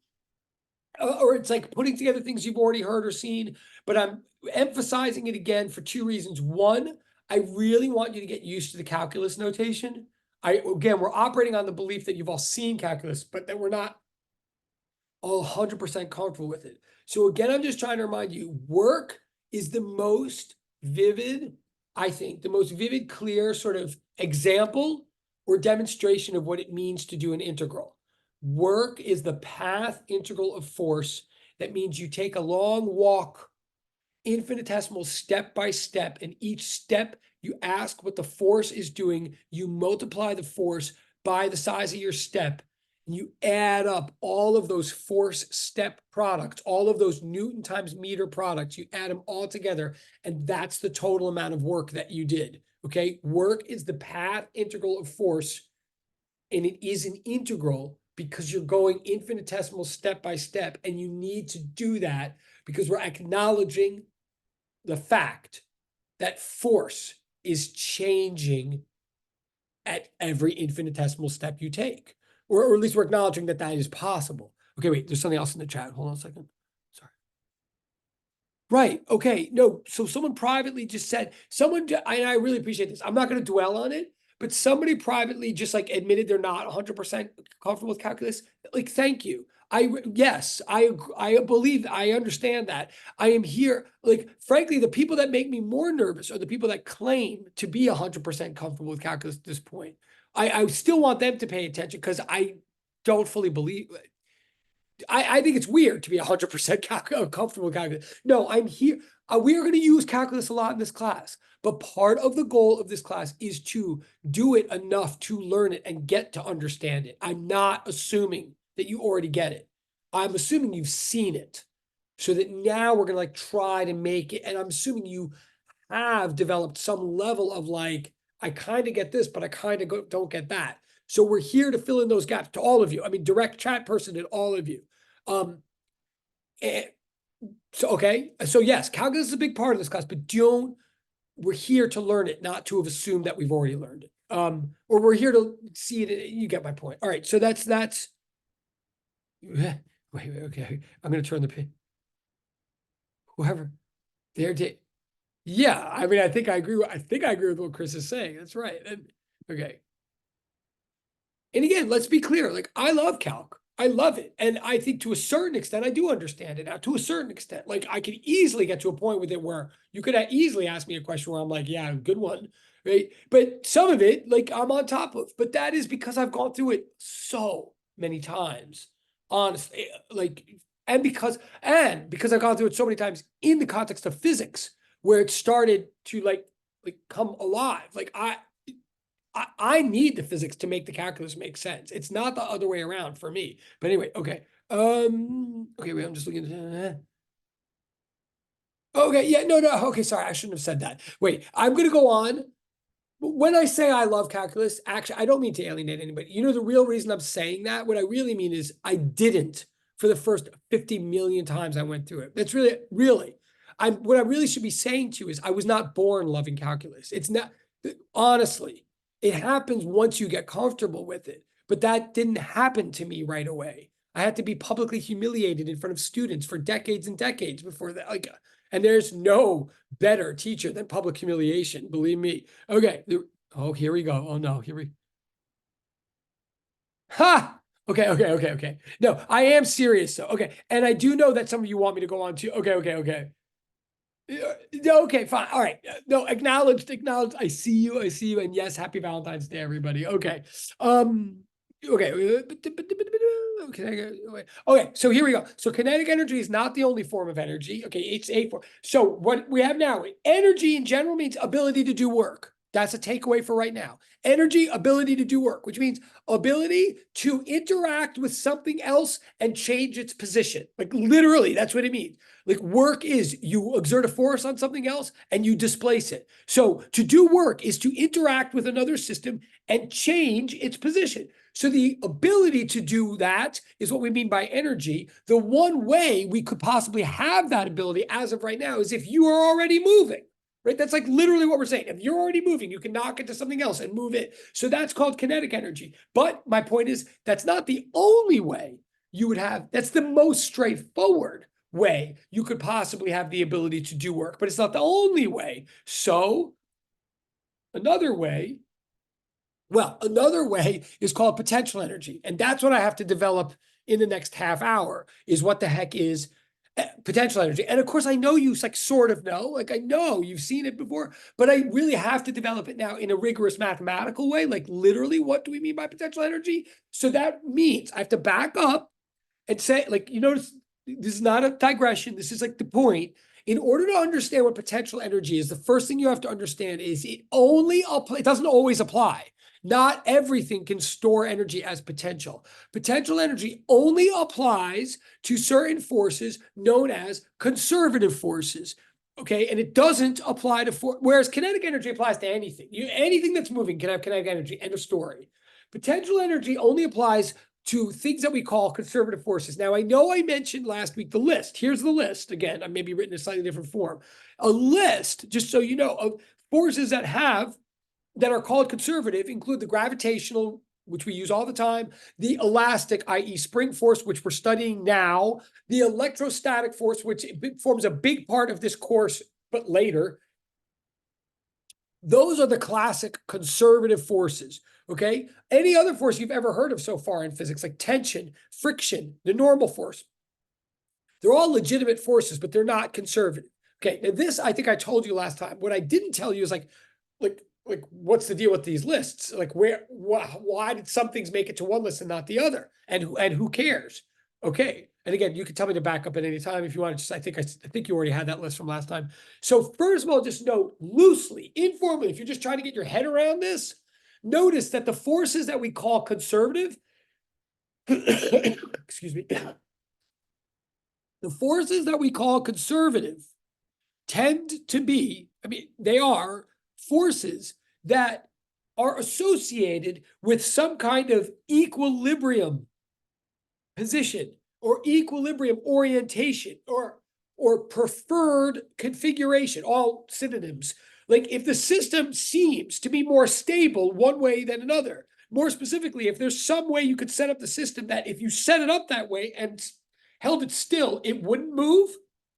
or it's like putting together things you've already heard or seen, but I'm emphasizing it again for two reasons. One, I really want you to get used to the calculus notation. Again, we're operating on the belief that you've all seen calculus, but that we're not all 100% comfortable with it. So again, I'm just trying to remind you, work is the most vivid, I think, the most vivid, clear sort of example or demonstration of what it means to do an integral. Work is the path integral of force. That means you take a long walk, infinitesimal step by step, and each step you ask what the force is doing, you multiply the force by the size of your step, and you add up all of those force step products, all of those Newton times meter products, you add them all together, and that's the total amount of work that you did. Okay, work is the path integral of force, and it is an integral because you're going infinitesimal step by step, and you need to do that because we're acknowledging the fact that force is changing at every infinitesimal step you take, or at least we're acknowledging that that is possible. Okay, wait, there's something else in the chat. Hold on a second. Sorry. Right. Okay. No. So someone privately just said, I really appreciate this. I'm not going to dwell on it, but somebody privately just like admitted they're not 100% comfortable with calculus. Like, thank you. Yes, I believe, I understand that. I am here. Like, frankly, the people that make me more nervous are the people that claim to be 100% comfortable with calculus at this point. I still want them to pay attention because I don't fully believe. I think it's weird to be 100% comfortable with calculus. No, I'm here. We are going to use calculus a lot in this class, but part of the goal of this class is to do it enough to learn it and get to understand it. I'm not assuming that you already get it. I'm assuming you've seen it, so that now we're going to like try to make it. And I'm assuming you have developed some level of like, I kind of get this, but I kind of don't get that. So we're here to fill in those gaps to all of you. I mean, direct chat person and all of you. So, okay. So yes, calculus is a big part of this class, but we're here to learn it, not to have assumed that we've already learned it. Or we're here to see it. You get my point. All right. So that's, wait, okay. I'm going to turn the pin. Whoever there did. Yeah. I mean, I think I agree with what Chris is saying. That's right. And okay. And again, let's be clear. Like, I love calc. I love it. And I think to a certain extent, I do understand it now. To a certain extent, like I could easily get to a point with it where you could easily ask me a question where I'm like, yeah, good one. Right. But some of it, like I'm on top of, but that is because I've gone through it so many times, honestly, like, and because I've gone through it so many times in the context of physics, where it started to like come alive. Like I need the physics to make the calculus make sense. It's not the other way around for me. But anyway, okay. Okay, wait, I'm just looking at okay, yeah, no, okay, sorry, I shouldn't have said that. Wait, I'm gonna go on. When I say I love calculus, actually, I don't mean to alienate anybody. You know, the real reason I'm saying that, what I really mean is I didn't for the first 50 million times I went through it. That's really, what I really should be saying to you is I was not born loving calculus. It's not, honestly. It happens once you get comfortable with it, but that didn't happen to me right away. I had to be publicly humiliated in front of students for decades and decades before that. Like, and there's no better teacher than public humiliation, believe me. Okay. Oh, here we go. Oh no, here we. Ha! Okay. No, I am serious though. Okay. And I do know that some of you want me to go on to, okay. Okay, fine. All right. No, acknowledged. I see you. And yes, happy Valentine's Day, everybody. Okay. Okay. Okay, so here we go. So kinetic energy is not the only form of energy. Okay, it's a form. So what we have now, energy in general means ability to do work. That's a takeaway for right now. Energy, ability to do work, which means ability to interact with something else and change its position. Like literally, that's what it means. Like work is you exert a force on something else and you displace it. So to do work is to interact with another system and change its position. So the ability to do that is what we mean by energy. The one way we could possibly have that ability as of right now is if you are already moving, right? That's like literally what we're saying. If you're already moving, you can knock into something else and move it. So that's called kinetic energy. But my point is that's not the only way you would have, that's the most straightforward way you could possibly have the ability to do work, but it's not the only way. So another way is called potential energy. And that's what I have to develop in the next half hour is what the heck is potential energy. And of course, I know you like sort of know, like I know you've seen it before, but I really have to develop it now in a rigorous mathematical way. Like literally, what do we mean by potential energy? So that means I have to back up and say, like, you notice this is not a digression. This is like the point. In order to understand what potential energy is, the first thing you have to understand is it doesn't always apply. Not everything can store energy as potential. Potential energy only applies to certain forces known as conservative forces. Okay, and it doesn't apply to whereas kinetic energy applies to anything. Anything that's moving can have kinetic energy. End of story. Potential energy only applies to things that we call conservative forces. Now, I know I mentioned last week the list. Here's the list. Again, I may be written in a slightly different form. A list, just so you know, of forces that are called conservative include the gravitational, which we use all the time, the elastic, i.e. spring force, which we're studying now, the electrostatic force, which forms a big part of this course, but later. Those are the classic conservative forces, okay? Any other force you've ever heard of so far in physics, like tension, friction, the normal force, they're all legitimate forces, but they're not conservative. Okay, now this, I think I told you last time. What I didn't tell you is like what's the deal with these lists? Like why did some things make it to one list and not the other? And who cares? Okay. And again, you can tell me to back up at any time if you want to. Just, I think you already had that list from last time. So first of all, just note loosely, informally, if you're just trying to get your head around this, notice that the forces that we call conservative, excuse me, the forces that we call conservative tend to be, they are forces that are associated with some kind of equilibrium position or equilibrium orientation or preferred configuration, all synonyms. Like if the system seems to be more stable one way than another, more specifically, if there's some way you could set up the system that if you set it up that way and held it still, it wouldn't move,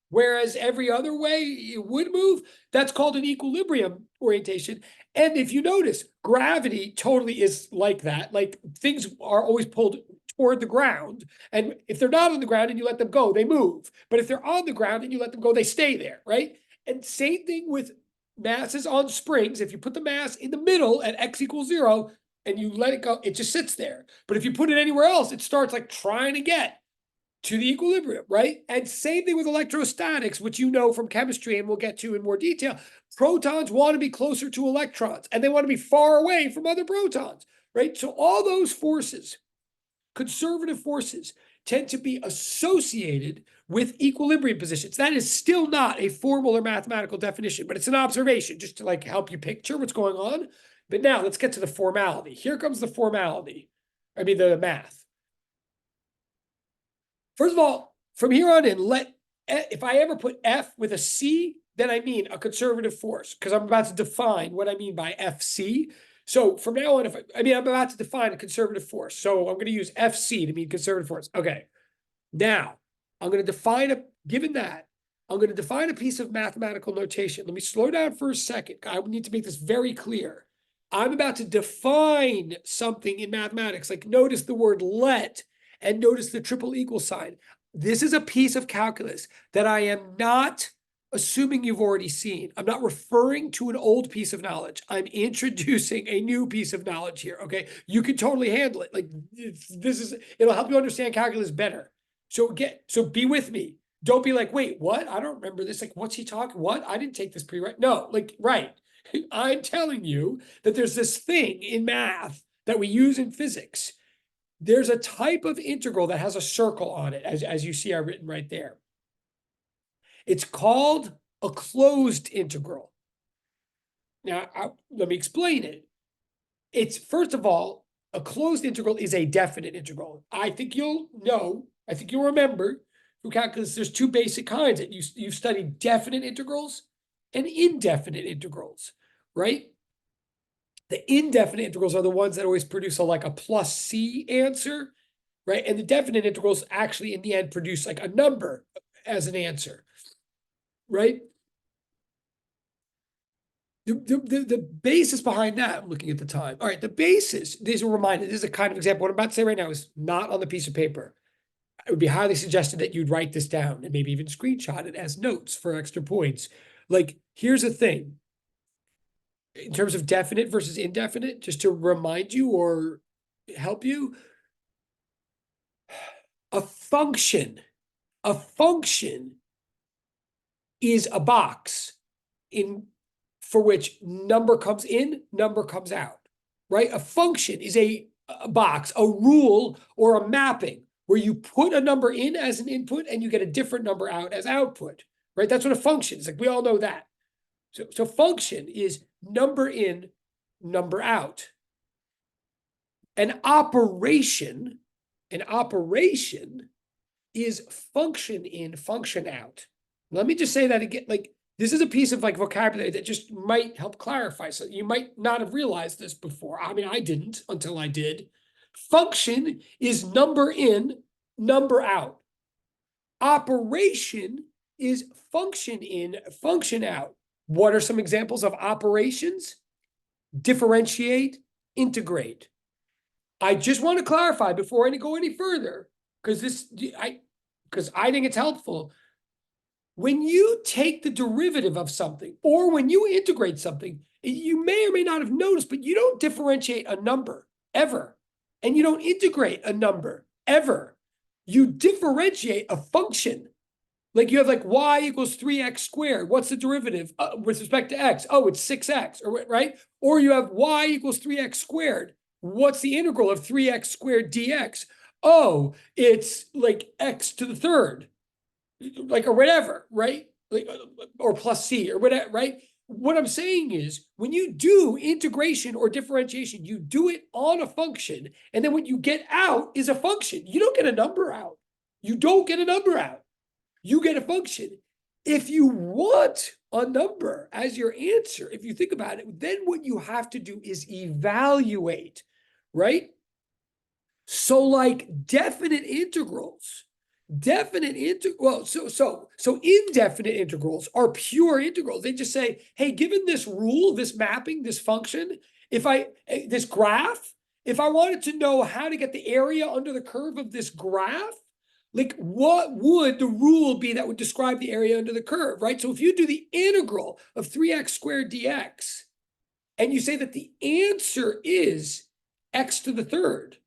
whereas every other way it would move, that's called an equilibrium orientation. And if you notice, gravity totally is like that. Like things are always pulled toward the ground. And if they're not on the ground and you let them go, they move. But if they're on the ground and you let them go, they stay there, right? And same thing with masses on springs. If you put the mass in the middle at x equals 0 and you let it go, it just sits there. But if you put it anywhere else, it starts like trying to get to the equilibrium, right? And same thing with electrostatics, which you know from chemistry and we'll get to in more detail. Protons want to be closer to electrons and they want to be far away from other protons, right? So all those forces, conservative forces, tend to be associated with equilibrium positions. That is still not a formal or mathematical definition, but it's an observation just to like help you picture what's going on. But now let's get to the formality. Here comes the formality. The math. First of all, from here on in, if I ever put F with a C, then I mean a conservative force, because I'm about to define what I mean by FC. So from now on, I'm about to define a conservative force. So I'm going to use FC to mean conservative force. Okay. Now, I'm going to define I'm going to define a piece of mathematical notation. Let me slow down for a second. I need to make this very clear. I'm about to define something in mathematics. Like notice the word let and notice the triple equal sign. This is a piece of calculus that I am not assuming you've already seen. I'm not referring to an old piece of knowledge. I'm introducing a new piece of knowledge here. Okay. You can totally handle it. Like it'll help you understand calculus better. So be with me. Don't be like, wait, what? I don't remember this. Like, what's he talking? What? I didn't take this pre-right. No, like, right. I'm telling you that there's this thing in math that we use in physics. There's a type of integral that has a circle on it, as you see I've written right there. It's called a closed integral. Now, let me explain it. It's, first of all, a closed integral is a definite integral. I think you'll remember through calculus, there's two basic kinds. You've studied definite integrals and indefinite integrals, right? The indefinite integrals are the ones that always produce like a plus C answer, right? And the definite integrals actually in the end produce like a number as an answer, right? The basis behind that, I'm looking at the time. All right, the basis, these are reminded, this is a kind of example. What I'm about to say right now is not on the piece of paper. It would be highly suggested that you'd write this down and maybe even screenshot it as notes for extra points. Like, here's the thing. In terms of definite versus indefinite, just to remind you or help you, a function is a box for which number comes in, number comes out, right? A function is a box, a rule, or a mapping where you put a number in as an input and you get a different number out as output, right? That's what a function is. Like, we all know that. So function is number in, number out. An operation is function in, function out. Let me just say that again. Like, this is a piece of like vocabulary that just might help clarify. So you might not have realized this before. I mean, I didn't until I did. Function is number in, number out. Operation is function in, function out. What are some examples of operations? Differentiate, integrate. I just want to clarify before I go any further, because I think it's helpful. When you take the derivative of something, or when you integrate something, you may or may not have noticed, but you don't differentiate a number ever, and you don't integrate a number ever. You differentiate a function. Like, you have like y equals 3x squared. What's the derivative with respect to x? Oh, it's 6x, right? Or you have y equals 3x squared. What's the integral of 3x squared dx? Oh, it's like x to the third, like, or whatever, right? Like, or plus c or whatever, right? What I'm saying is, when you do integration or differentiation, you do it on a function, and then what you get out is a function. You don't get a number out. You don't get a number out. You get a function. If you want a number as your answer, if you think about it, then what you have to do is evaluate, right? So like indefinite integrals are pure integrals. They just say, hey, given this rule, this mapping, this function, this graph, if I wanted to know how to get the area under the curve of this graph, like, what would the rule be that would describe the area under the curve, right? So if you do the integral of 3x squared dx, and you say that the answer is x to the third,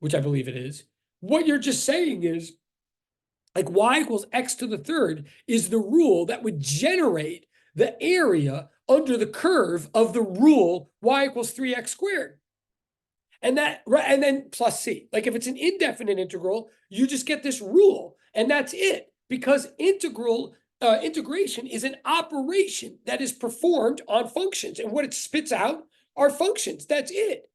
which I believe it is, what you're just saying is, like, y equals x to the third is the rule that would generate the area under the curve of the rule y equals 3x squared. And then plus c. Like, if it's an indefinite integral, you just get this rule, and that's it. Because integration is an operation that is performed on functions, and what it spits out are functions. That's it.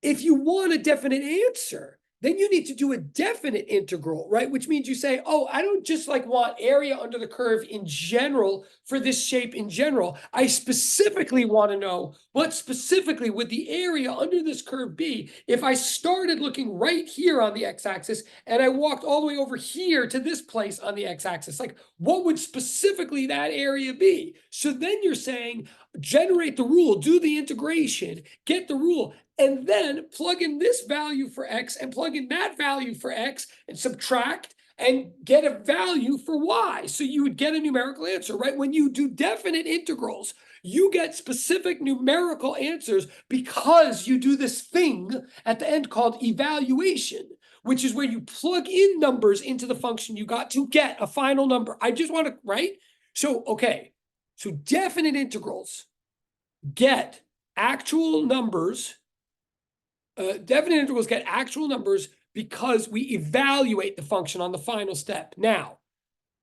If you want a definite answer, then you need to do a definite integral, right? Which means you say, oh, I don't just like want area under the curve in general for this shape in general. I specifically want to know what specifically would the area under this curve be if I started looking right here on the x-axis and I walked all the way over here to this place on the x-axis. Like, what would specifically that area be? So then you're saying, generate the rule, do the integration, get the rule, and then plug in this value for x and plug in that value for x and subtract, and get a value for y. So you would get a numerical answer, right? When you do definite integrals, you get specific numerical answers because you do this thing at the end called evaluation, which is where you plug in numbers into the function you got to get a final number. I just want to, right? So, okay. So definite integrals get actual numbers. Definite integrals get actual numbers because we evaluate the function on the final step now.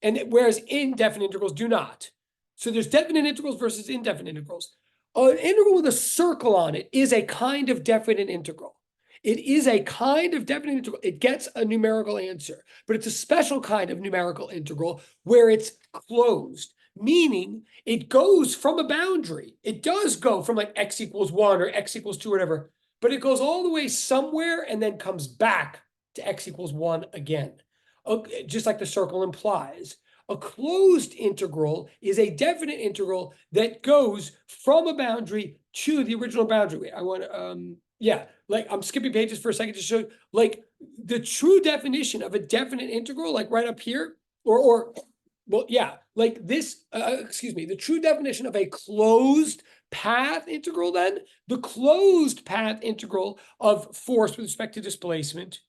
Whereas indefinite integrals do not. So there's definite integrals versus indefinite integrals. An integral with a circle on it is a kind of definite integral. It is a kind of definite integral. It gets a numerical answer, but it's a special kind of numerical integral where it's closed, meaning it goes from a boundary. It does go from like x equals 1 or x equals 2 or whatever, but it goes all the way somewhere and then comes back to x equals 1 again. Just like the circle implies. A closed integral is a definite integral that goes from a boundary to the original boundary. Wait, I want to, yeah, like I'm skipping pages for a second to show, like the true definition of a definite integral, like right up here, well, yeah, like this, excuse me, the true definition of a closed path integral then, the closed path integral of force with respect to displacement,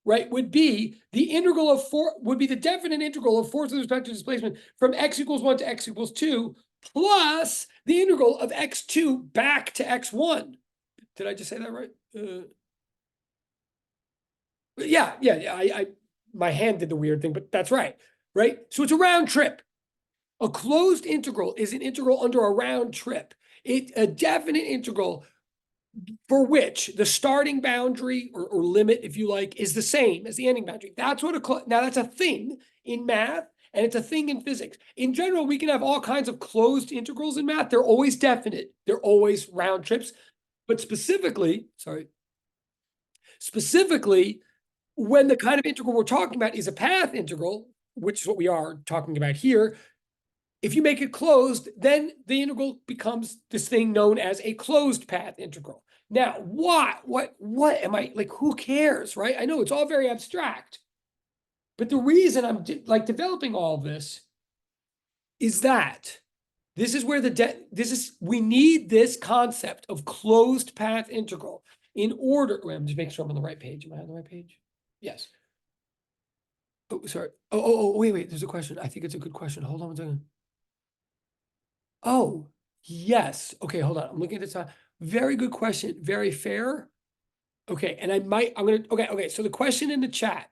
right, would be the integral of would be the definite integral of force with respect to displacement from x equals 1 to x equals 2 plus the integral of x2 back to x1. Did I just say that right? Yeah, I my hand did the weird thing, but that's right, right? So it's a round trip. A closed integral is an integral under a round trip. A definite integral for which the starting boundary or limit, if you like, is the same as the ending boundary. That's what now that's a thing in math and it's a thing in physics. In general, we can have all kinds of closed integrals in math. They're always definite. They're always round trips. But specifically, when the kind of integral we're talking about is a path integral, which is what we are talking about here, if you make it closed, then the integral becomes this thing known as a closed path integral. Now, what am I, like, who cares, right? I know it's all very abstract, but the reason I'm developing all of this is that this is where we need this concept of closed path integral in order, wait, I'm just making sure I'm on the right page. Am I on the right page? Yes. Oh, sorry. Wait, there's a question. I think it's a good question. Hold on one second. Oh, yes. Okay, hold on. I'm looking at this. Very good question. Very fair. Okay, and okay. So the question in the chat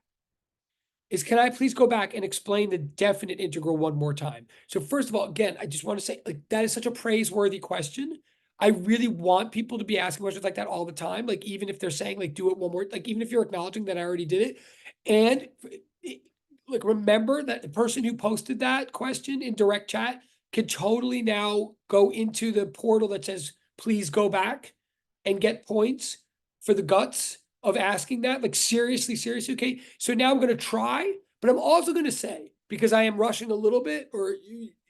is, can I please go back and explain the definite integral one more time? So first of all, again, I just want to say, like, that is such a praiseworthy question. I really want people to be asking questions like that all the time. Like, even if they're saying, like, do it one more, like, even if you're acknowledging that I already did it. And like, remember that the person who posted that question in direct chat can totally now go into the portal that says, please go back and get points for the guts of asking that. Like, seriously, okay? So now I'm going to try, but I'm also going to say, because I am rushing a little bit, or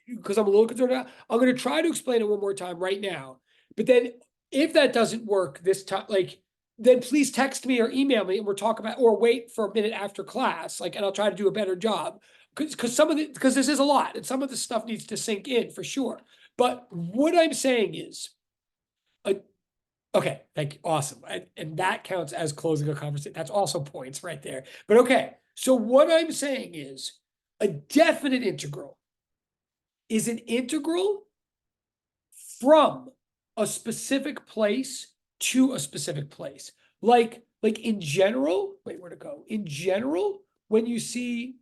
because I'm a little concerned about, I'm going to try to explain it one more time right now. But then if that doesn't work this time, like, then please text me or email me and we'll talk about, or wait for a minute after class, like, and I'll try to do a better job. Because this is a lot and some of this stuff needs to sink in for sure. But what I'm saying is, okay, thank you, awesome. And that counts as closing a conversation. That's also points right there. But okay, so what I'm saying is a definite integral is an integral from a specific place to a specific place. Like in general, wait, where'd it go? In general, when you see,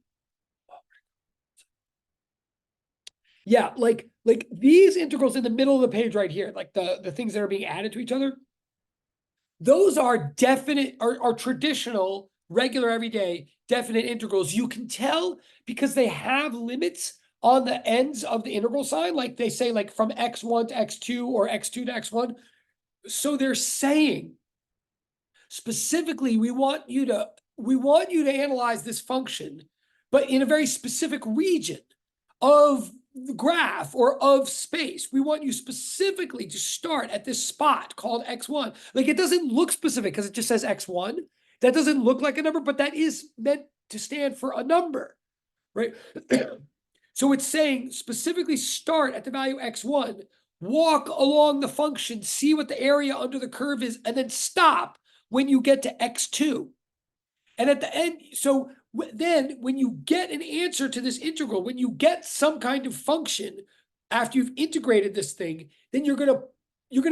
yeah, like these integrals in the middle of the page right here, like the things that are being added to each other, those are definite, are traditional, regular, everyday, definite integrals. You can tell because they have limits on the ends of the integral sign, like they say, like from x1 to x2 or x2 to x1. So they're saying specifically, we want you to analyze this function, but in a very specific region of the graph or of space. We want you specifically to start at this spot called x1. Like, it doesn't look specific because it just says x1. That doesn't look like a number, but that is meant to stand for a number, right? So it's saying specifically start at the value x1, walk along the function, see what the area under the curve is, and then stop when you get to x2. And at the end, so then when you get an answer to this integral, when you get some kind of function after you've integrated this thing, then you're gonna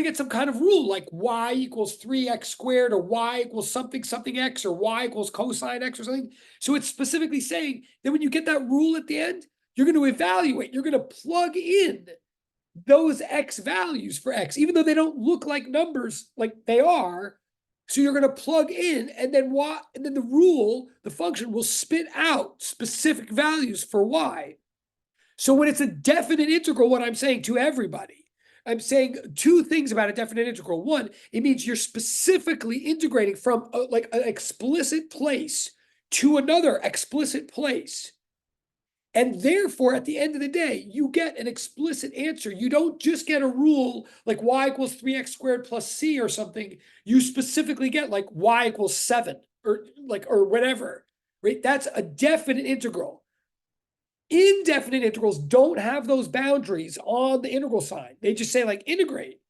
get some kind of rule like y equals 3x squared, or y equals something something x, or y equals cosine x or something. So it's specifically saying that when you get that rule at the end, you're going to evaluate, you're going to plug in those x values for x, even though they don't look like numbers like they are. So you're going to plug in, and then and then the rule, the function will spit out specific values for y. So when it's a definite integral, what I'm saying to everybody, I'm saying two things about a definite integral. One, it means you're specifically integrating from like an explicit place to another explicit place. And therefore, at the end of the day, you get an explicit answer. You don't just get a rule like y equals 3x squared plus c or something. You specifically get like y equals 7 or whatever, right? That's a definite integral. Indefinite integrals don't have those boundaries on the integral sign. They just say like integrate.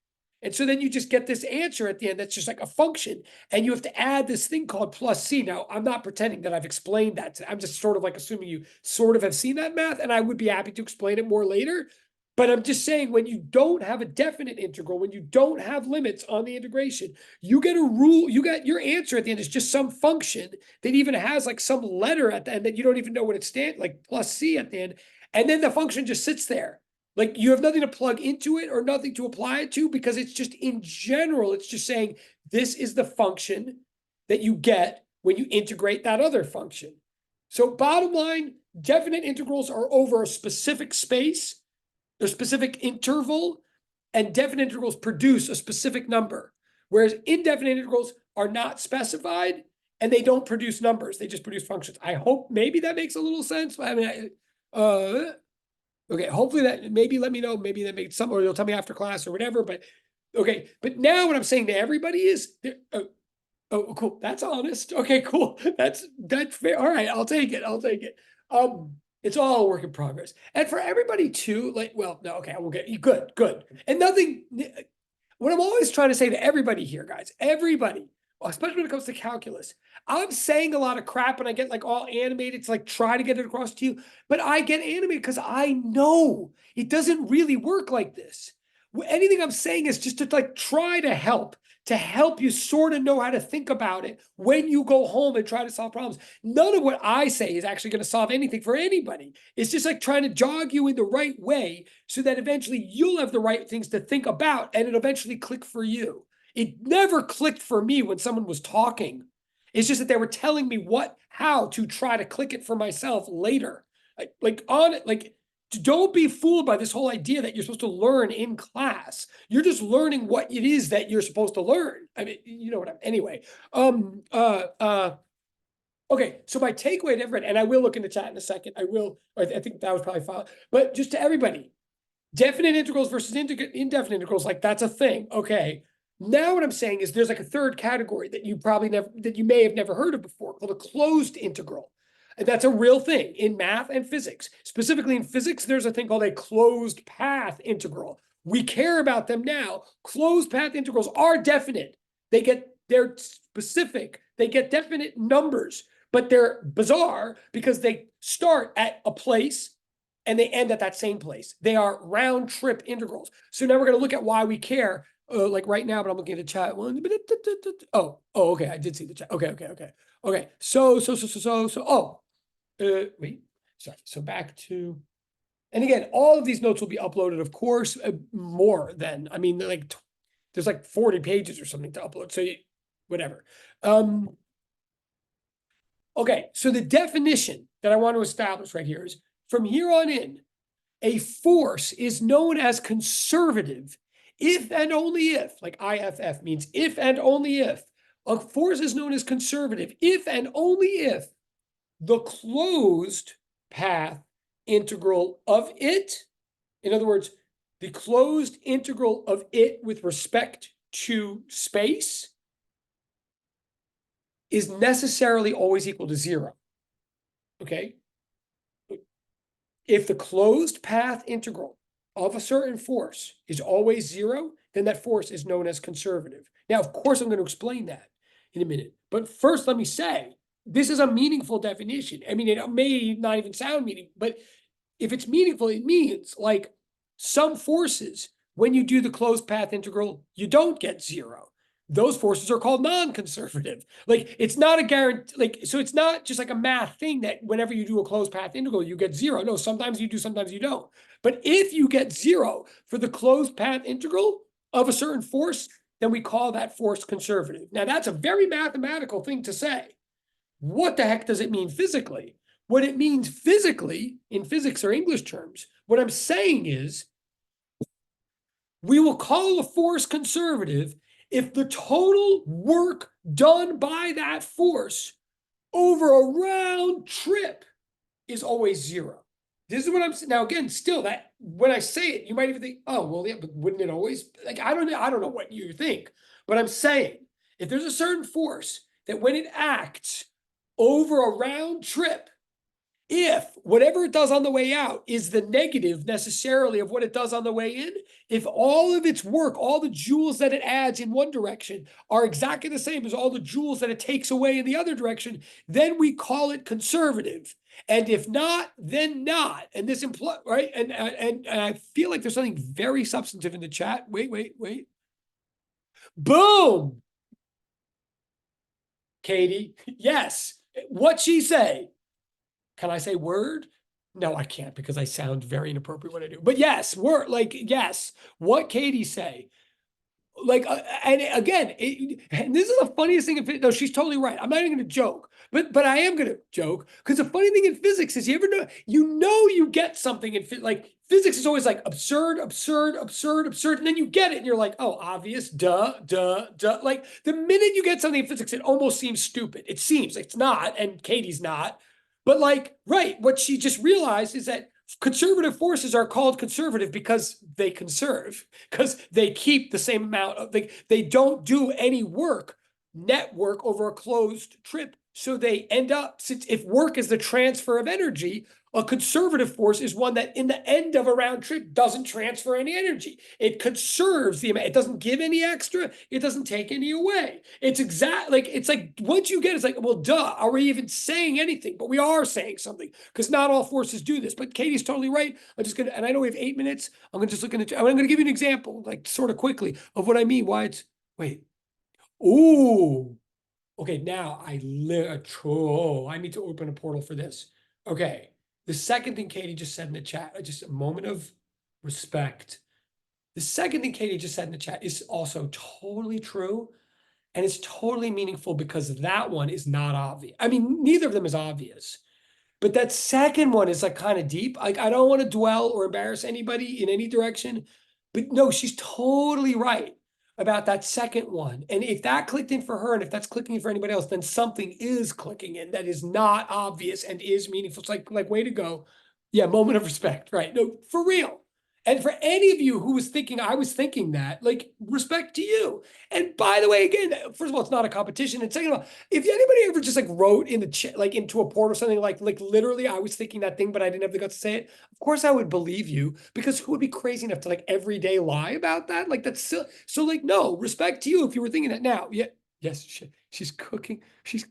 And so then you just get this answer at the end that's just like a function, and you have to add this thing called plus c. Now, I'm not pretending that I've explained that. I'm just sort of like assuming you sort of have seen that math, and I would be happy to explain it more later. But I'm just saying, when you don't have a definite integral, when you don't have limits on the integration, you get a rule, you get your answer at the end is just some function that even has like some letter at the end that you don't even know what it stands, like plus c at the end. And then the function just sits there. Like you have nothing to plug into it or nothing to apply it to, because it's just in general, it's just saying this is the function that you get when you integrate that other function. So bottom line, definite integrals are over a specific space, a specific interval, and definite integrals produce a specific number. Whereas indefinite integrals are not specified and they don't produce numbers. They just produce functions. I hope maybe that makes a little sense. I mean, okay, hopefully that, maybe let me know, maybe that makes some, or you'll tell me after class or whatever, but okay. But now what I'm saying to everybody is, oh, cool, that's honest. Okay, cool, that's fair. All right, I'll take it, it's all a work in progress. And for everybody too, like, well, no, okay, I will get you, good. And nothing, what I'm always trying to say to everybody here, guys, everybody, especially when it comes to calculus, I'm saying a lot of crap and I get like all animated to like try to get it across to you, but I get animated because I know it doesn't really work like this. Anything I'm saying is just to like try to help you sort of know how to think about it when you go home and try to solve problems. None of what I say is actually going to solve anything for anybody. It's just like trying to jog you in the right way so that eventually you'll have the right things to think about and it'll eventually click for you. It never clicked for me when someone was talking. It's just that they were telling me how to try to click it for myself later. Don't be fooled by this whole idea that you're supposed to learn in class. You're just learning what it is that you're supposed to learn. I mean, you know what I'm, anyway. Okay, so my takeaway to everybody, and I will look in the chat in a second. I think that was probably fine. But just to everybody, definite integrals versus indefinite integrals, like that's a thing. Okay. Now what I'm saying is there's like a third category that you may have never heard of before, called a closed integral. And that's a real thing in math and physics. Specifically in physics, there's a thing called a closed path integral. We care about them now. Closed path integrals are definite. They're specific. They get definite numbers, but they're bizarre because they start at a place and they end at that same place. They are round trip integrals. So now we're going to look at why we care. Like right now, but I'm looking at the chat. Oh, okay. I did see the chat. Okay. Wait, sorry. So back to, and again, all of these notes will be uploaded, of course, more than, I mean, like, there's like 40 pages or something to upload. So whatever. Okay. So the definition that I want to establish right here is, from here on in, a force is known as conservative if and only if, like IFF means if and only if, a force is known as conservative if and only if the closed path integral of it, in other words, the closed integral of it with respect to space, is necessarily always equal to 0. okay? If the closed path integral of a certain force is always zero, then that force is known as conservative. Now, of course, I'm going to explain that in a minute. But first, let me say, this is a meaningful definition. I mean, it may not even sound meaningful, but if it's meaningful, it means like some forces, when you do the closed path integral, you don't get zero. Those forces are called non-conservative. Like it's not a guarantee, like, so it's not just like a math thing that whenever you do a closed path integral, you get zero. No, sometimes you do, sometimes you don't. But if you get zero for the closed path integral of a certain force, then we call that force conservative. Now that's a very mathematical thing to say. What the heck does it mean physically? What it means physically in physics or English terms, what I'm saying is we will call a force conservative if the total work done by that force over a round trip is always zero. This is what I'm saying. Now, again, still that when I say it, you might even think, oh, well, yeah, but wouldn't it always? Like, I don't know what you think, but I'm saying if there's a certain force that when it acts over a round trip, if whatever it does on the way out is the negative necessarily of what it does on the way in, if all of its work, all the joules that it adds in one direction are exactly the same as all the joules that it takes away in the other direction, then we call it conservative. And if not, then not. And this implies, right? And I feel like there's something very substantive in the chat. Wait. Boom. Katie, yes. What'd she say? Can I say word? No, I can't because I sound very inappropriate when I do. But yes, word, like, yes. What Katie say? Like, and again, and this is the funniest thing. No, she's totally right. I'm not even going to joke, but I am going to joke because the funny thing in physics is you ever know, you get something in like physics is always like absurd, and then you get it and you're like, oh, obvious, duh. Like the minute you get something in physics, it almost seems stupid. It seems it's not, and Katie's not. But like, right, what she just realized is that conservative forces are called conservative because they conserve, because they keep the same amount of, they don't do any work, net work over a closed trip. So they end up, since if work is the transfer of energy, a conservative force is one that in the end of a round trip doesn't transfer any energy. It conserves the amount. It doesn't give any extra. It doesn't take any away. It's it's like once you get, it's like, well, duh, are we even saying anything? But we are saying something because not all forces do this. But Katie's totally right. I'm just gonna, and I know we have 8 minutes. I'm gonna just look at it. I'm gonna give you an example, like sort of quickly, of what I mean. Why it's wait. Ooh. Okay, now I need to open a portal for this. Okay. The second thing Katie just said in the chat, just a moment of respect. The second thing Katie just said in the chat is also totally true. And it's totally meaningful because that one is not obvious. I mean, neither of them is obvious. But that second one is like kind of deep. Like, I don't want to dwell or embarrass anybody in any direction. But no, she's totally right about that second one. And if that clicked in for her, and if that's clicking in for anybody else, then something is clicking in that is not obvious and is meaningful. It's like way to go. Yeah, moment of respect, right? No, for real. And for any of you who was thinking, I was thinking that, like, respect to you. And by the way, again, first of all, it's not a competition. And second of all, if anybody ever just like wrote in the chat, like into a port or something like literally, I was thinking that thing, but I didn't have the guts to say it. Of course, I would believe you because who would be crazy enough to like every day lie about that? Like that's so like, no, respect to you if you were thinking that now. Yeah. Yes. She's cooking. She's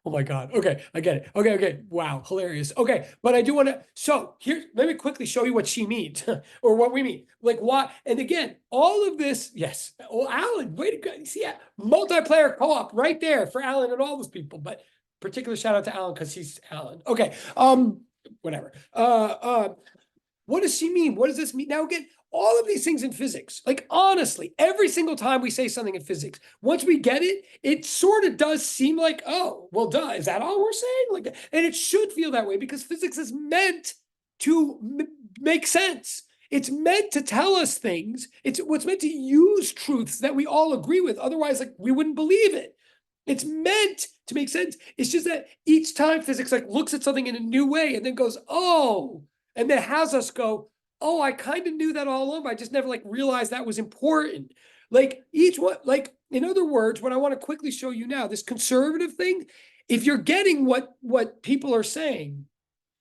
oh my God. Okay. I get it. Okay. Wow. Hilarious. Okay. But I do want to, so here, let me quickly show you what she means or what we mean. Like why? And again, all of this, yes. Oh, Alan, way to go. You see, yeah, multiplayer co-op right there for Alan and all those people, but particular shout out to Alan because he's Alan. Okay. Whatever. What does she mean? What does this mean? Now, again, all of these things in physics, like honestly, every single time we say something in physics, once we get it, it sort of does seem like, oh, well, duh, is that all we're saying? Like, and it should feel that way because physics is meant to make sense. It's meant to tell us things. It's what's meant to use truths that we all agree with. Otherwise, like we wouldn't believe it. It's meant to make sense. It's just that each time physics like looks at something in a new way and then goes, oh, and then has us go, oh, I kind of knew that all along. I just never like realized that was important. Like each one, like in other words, what I want to quickly show you now, this conservative thing, if you're getting what people are saying,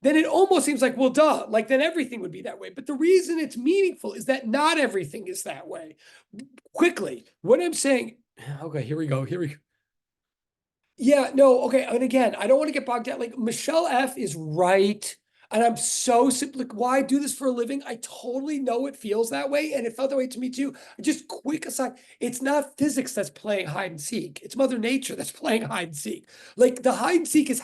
then it almost seems like, well, duh, like then everything would be that way. But the reason it's meaningful is that not everything is that way. Quickly, what I'm saying, okay, here we go. Yeah, no, okay. And again, I don't want to get bogged down. Like Michelle F is right. And I'm so simply, why I do this for a living? I totally know it feels that way. And it felt that way to me too. Just quick aside, it's not physics that's playing hide and seek. It's Mother Nature that's playing hide and seek. Like the hide and seek is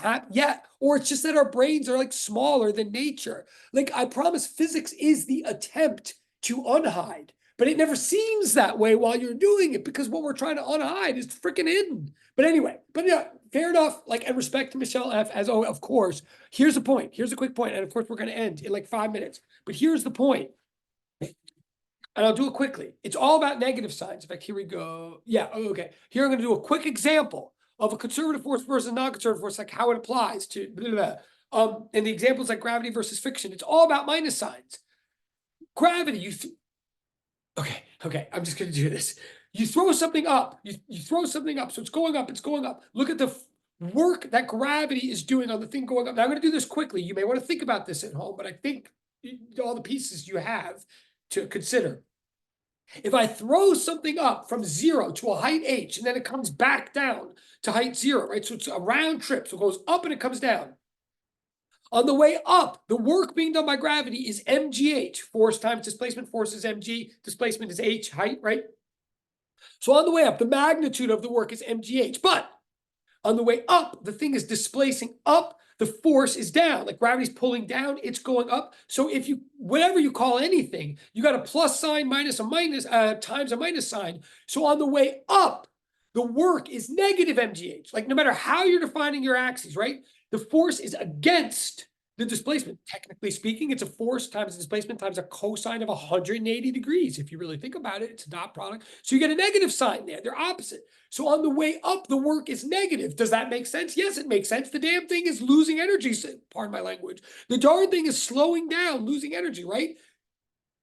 or it's just that our brains are like smaller than nature. Like I promise physics is the attempt to unhide, but it never seems that way while you're doing it because what we're trying to unhide is freaking hidden. But anyway, yeah, fair enough. Like, and respect to Michelle F. As oh, of course. Here's the point. Here's a quick point, and of course we're going to end in like 5 minutes. But here's the point, and I'll do it quickly. It's all about negative signs. In fact, here we go. Yeah, okay. Here I'm going to do a quick example of a conservative force versus non-conservative force, like how it applies to blah, blah, blah. And the examples like gravity versus friction. It's all about minus signs. Gravity, okay. I'm just going to do this. You throw something up, you throw something up, so it's going up, Look at the work that gravity is doing on the thing going up. Now I'm going to do this quickly. You may want to think about this at home, but I think all the pieces you have to consider. If I throw something up from 0 to a height h, and then it comes back down to height 0, right? So it's a round trip, so it goes up and it comes down. On the way up, the work being done by gravity is mgh, force times displacement, force is mg, displacement is h, height, right? So on the way up, the magnitude of the work is mgh, but on the way up, the thing is displacing up, the force is down. Like gravity's pulling down, it's going up. So if you, whatever you call anything, you got a plus sign minus a minus, times a minus sign. So on the way up, the work is negative mgh. Like no matter how you're defining your axes, right? The force is against the displacement. Technically speaking, it's a force times the displacement times a cosine of 180 degrees. If you really think about it, it's a dot product. So you get a negative sign there. They're opposite. So on the way up, the work is negative. Does that make sense? Yes, it makes sense. The damn thing is losing energy. Pardon my language. The darn thing is slowing down, losing energy, right?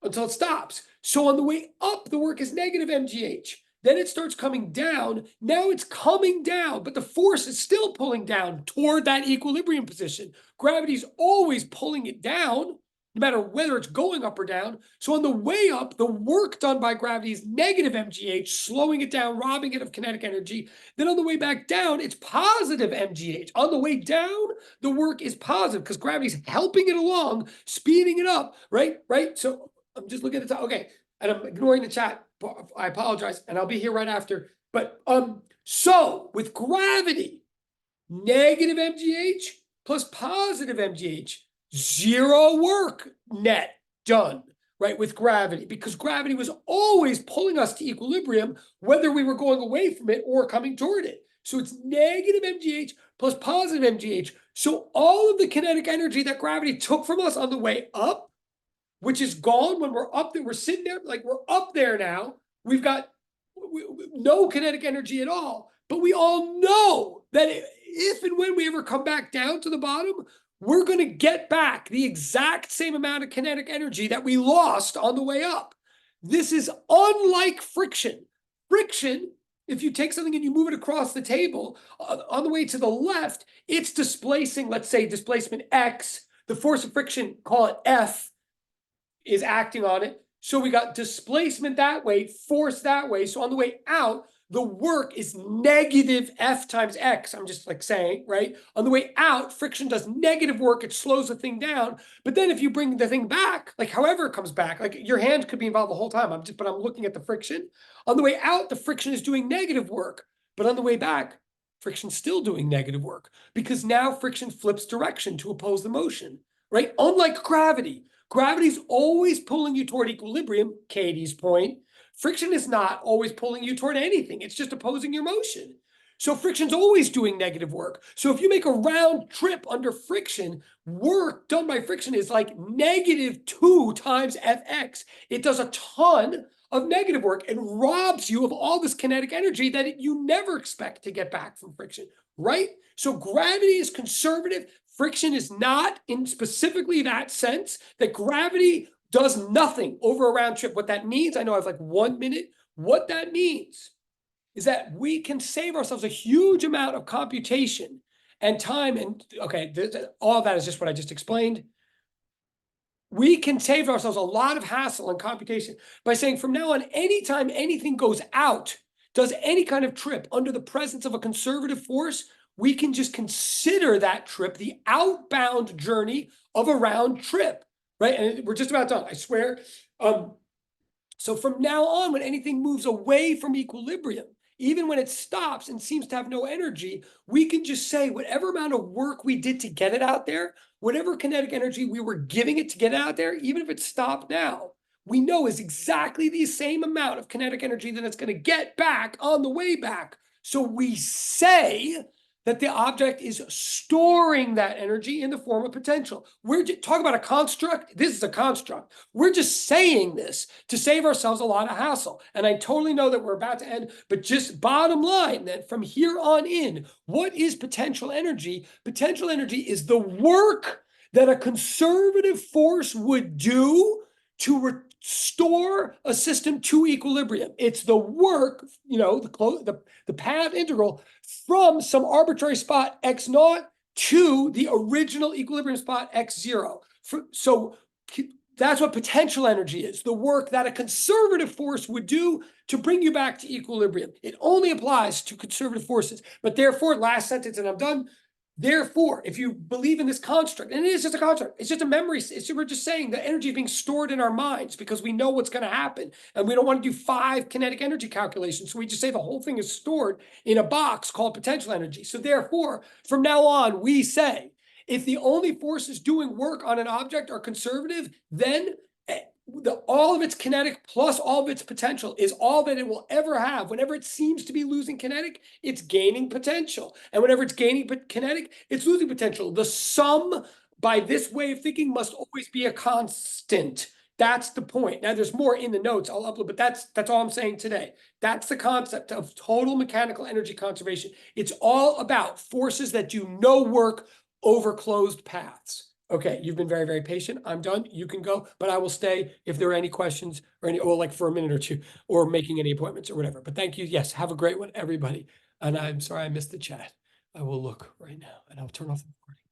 Until it stops. So on the way up, the work is negative mgh. Then it starts coming down. Now it's coming down, but the force is still pulling down toward that equilibrium position. Gravity's always pulling it down, no matter whether it's going up or down. So on the way up, the work done by gravity is negative mgh, slowing it down, robbing it of kinetic energy. Then on the way back down, it's positive mgh. On the way down, the work is positive because gravity's helping it along, speeding it up, right? So I'm just looking at the top. Okay, and I'm ignoring the chat. I apologize, and I'll be here right after. But so with gravity, negative mgh plus positive mgh, 0 work net done, right, with gravity, because gravity was always pulling us to equilibrium, whether we were going away from it or coming toward it. So it's negative mgh plus positive mgh. So all of the kinetic energy that gravity took from us on the way up, which is gone when we're up there, we're sitting there, like we're up there now. We've got no kinetic energy at all. But we all know that if and when we ever come back down to the bottom, we're going to get back the exact same amount of kinetic energy that we lost on the way up. This is unlike friction. Friction, if you take something and you move it across the table, on the way to the left, it's displacing, let's say, displacement x. The force of friction, call it F, is acting on it. So we got displacement that way, force that way. So on the way out, the work is negative F times X. I'm just like saying, right? On the way out, friction does negative work. It slows the thing down. But then if you bring the thing back, like however it comes back, like your hand could be involved the whole time. But I'm looking at the friction. On the way out, the friction is doing negative work. But on the way back, friction's still doing negative work because now friction flips direction to oppose the motion, right? Unlike gravity. Gravity's always pulling you toward equilibrium, Katie's point. Friction is not always pulling you toward anything. It's just opposing your motion. So friction's always doing negative work. So if you make a round trip under friction, work done by friction is like -2 times Fx. It does a ton of negative work and robs you of all this kinetic energy that you never expect to get back from friction, right? So gravity is conservative. Friction is not, in specifically that sense, that gravity does nothing over a round trip. What that means, I know I have like 1 minute. What that means is that we can save ourselves a huge amount of computation and time and, okay, all of that is just what I just explained. We can save ourselves a lot of hassle and computation by saying from now on, anytime anything goes out, does any kind of trip under the presence of a conservative force, we can just consider that trip the outbound journey of a round trip, right? And we're just about done, I swear. So from now on, when anything moves away from equilibrium, even when it stops and seems to have no energy, we can just say whatever amount of work we did to get it out there, whatever kinetic energy we were giving it to get it out there, even if it stopped now, we know is exactly the same amount of kinetic energy that it's going to get back on the way back. So we say that the object is storing that energy in the form of potential. We're talking about a construct. This is a construct. We're just saying this to save ourselves a lot of hassle. And I totally know that we're about to end, but just bottom line that from here on in, what is potential energy? Potential energy is the work that a conservative force would do to restore a system to equilibrium. It's the work, the path integral from some arbitrary spot x naught to the original equilibrium spot x zero. So that's what potential energy is, the work that a conservative force would do to bring you back to equilibrium. It only applies to conservative forces. But therefore, last sentence, and I'm done. Therefore, if you believe in this construct, and it is just a construct, it's just a memory. We're just saying the energy is being stored in our minds because we know what's going to happen. And we don't want to do 5 kinetic energy calculations. So we just say the whole thing is stored in a box called potential energy. So therefore, from now on, we say, if the only forces doing work on an object are conservative, then all of its kinetic plus all of its potential is all that it will ever have. Whenever it seems to be losing kinetic, it's gaining potential. And whenever it's gaining kinetic, it's losing potential. The sum by this way of thinking must always be a constant. That's the point. Now there's more in the notes I'll upload, but that's all I'm saying today. That's the concept of total mechanical energy conservation. It's all about forces that do no work over closed paths. Okay, you've been very, very patient. I'm done. You can go, but I will stay if there are any questions or like for a minute or two, or making any appointments or whatever. But thank you. Yes, have a great one, everybody. And I'm sorry I missed the chat. I will look right now and I'll turn off the recording.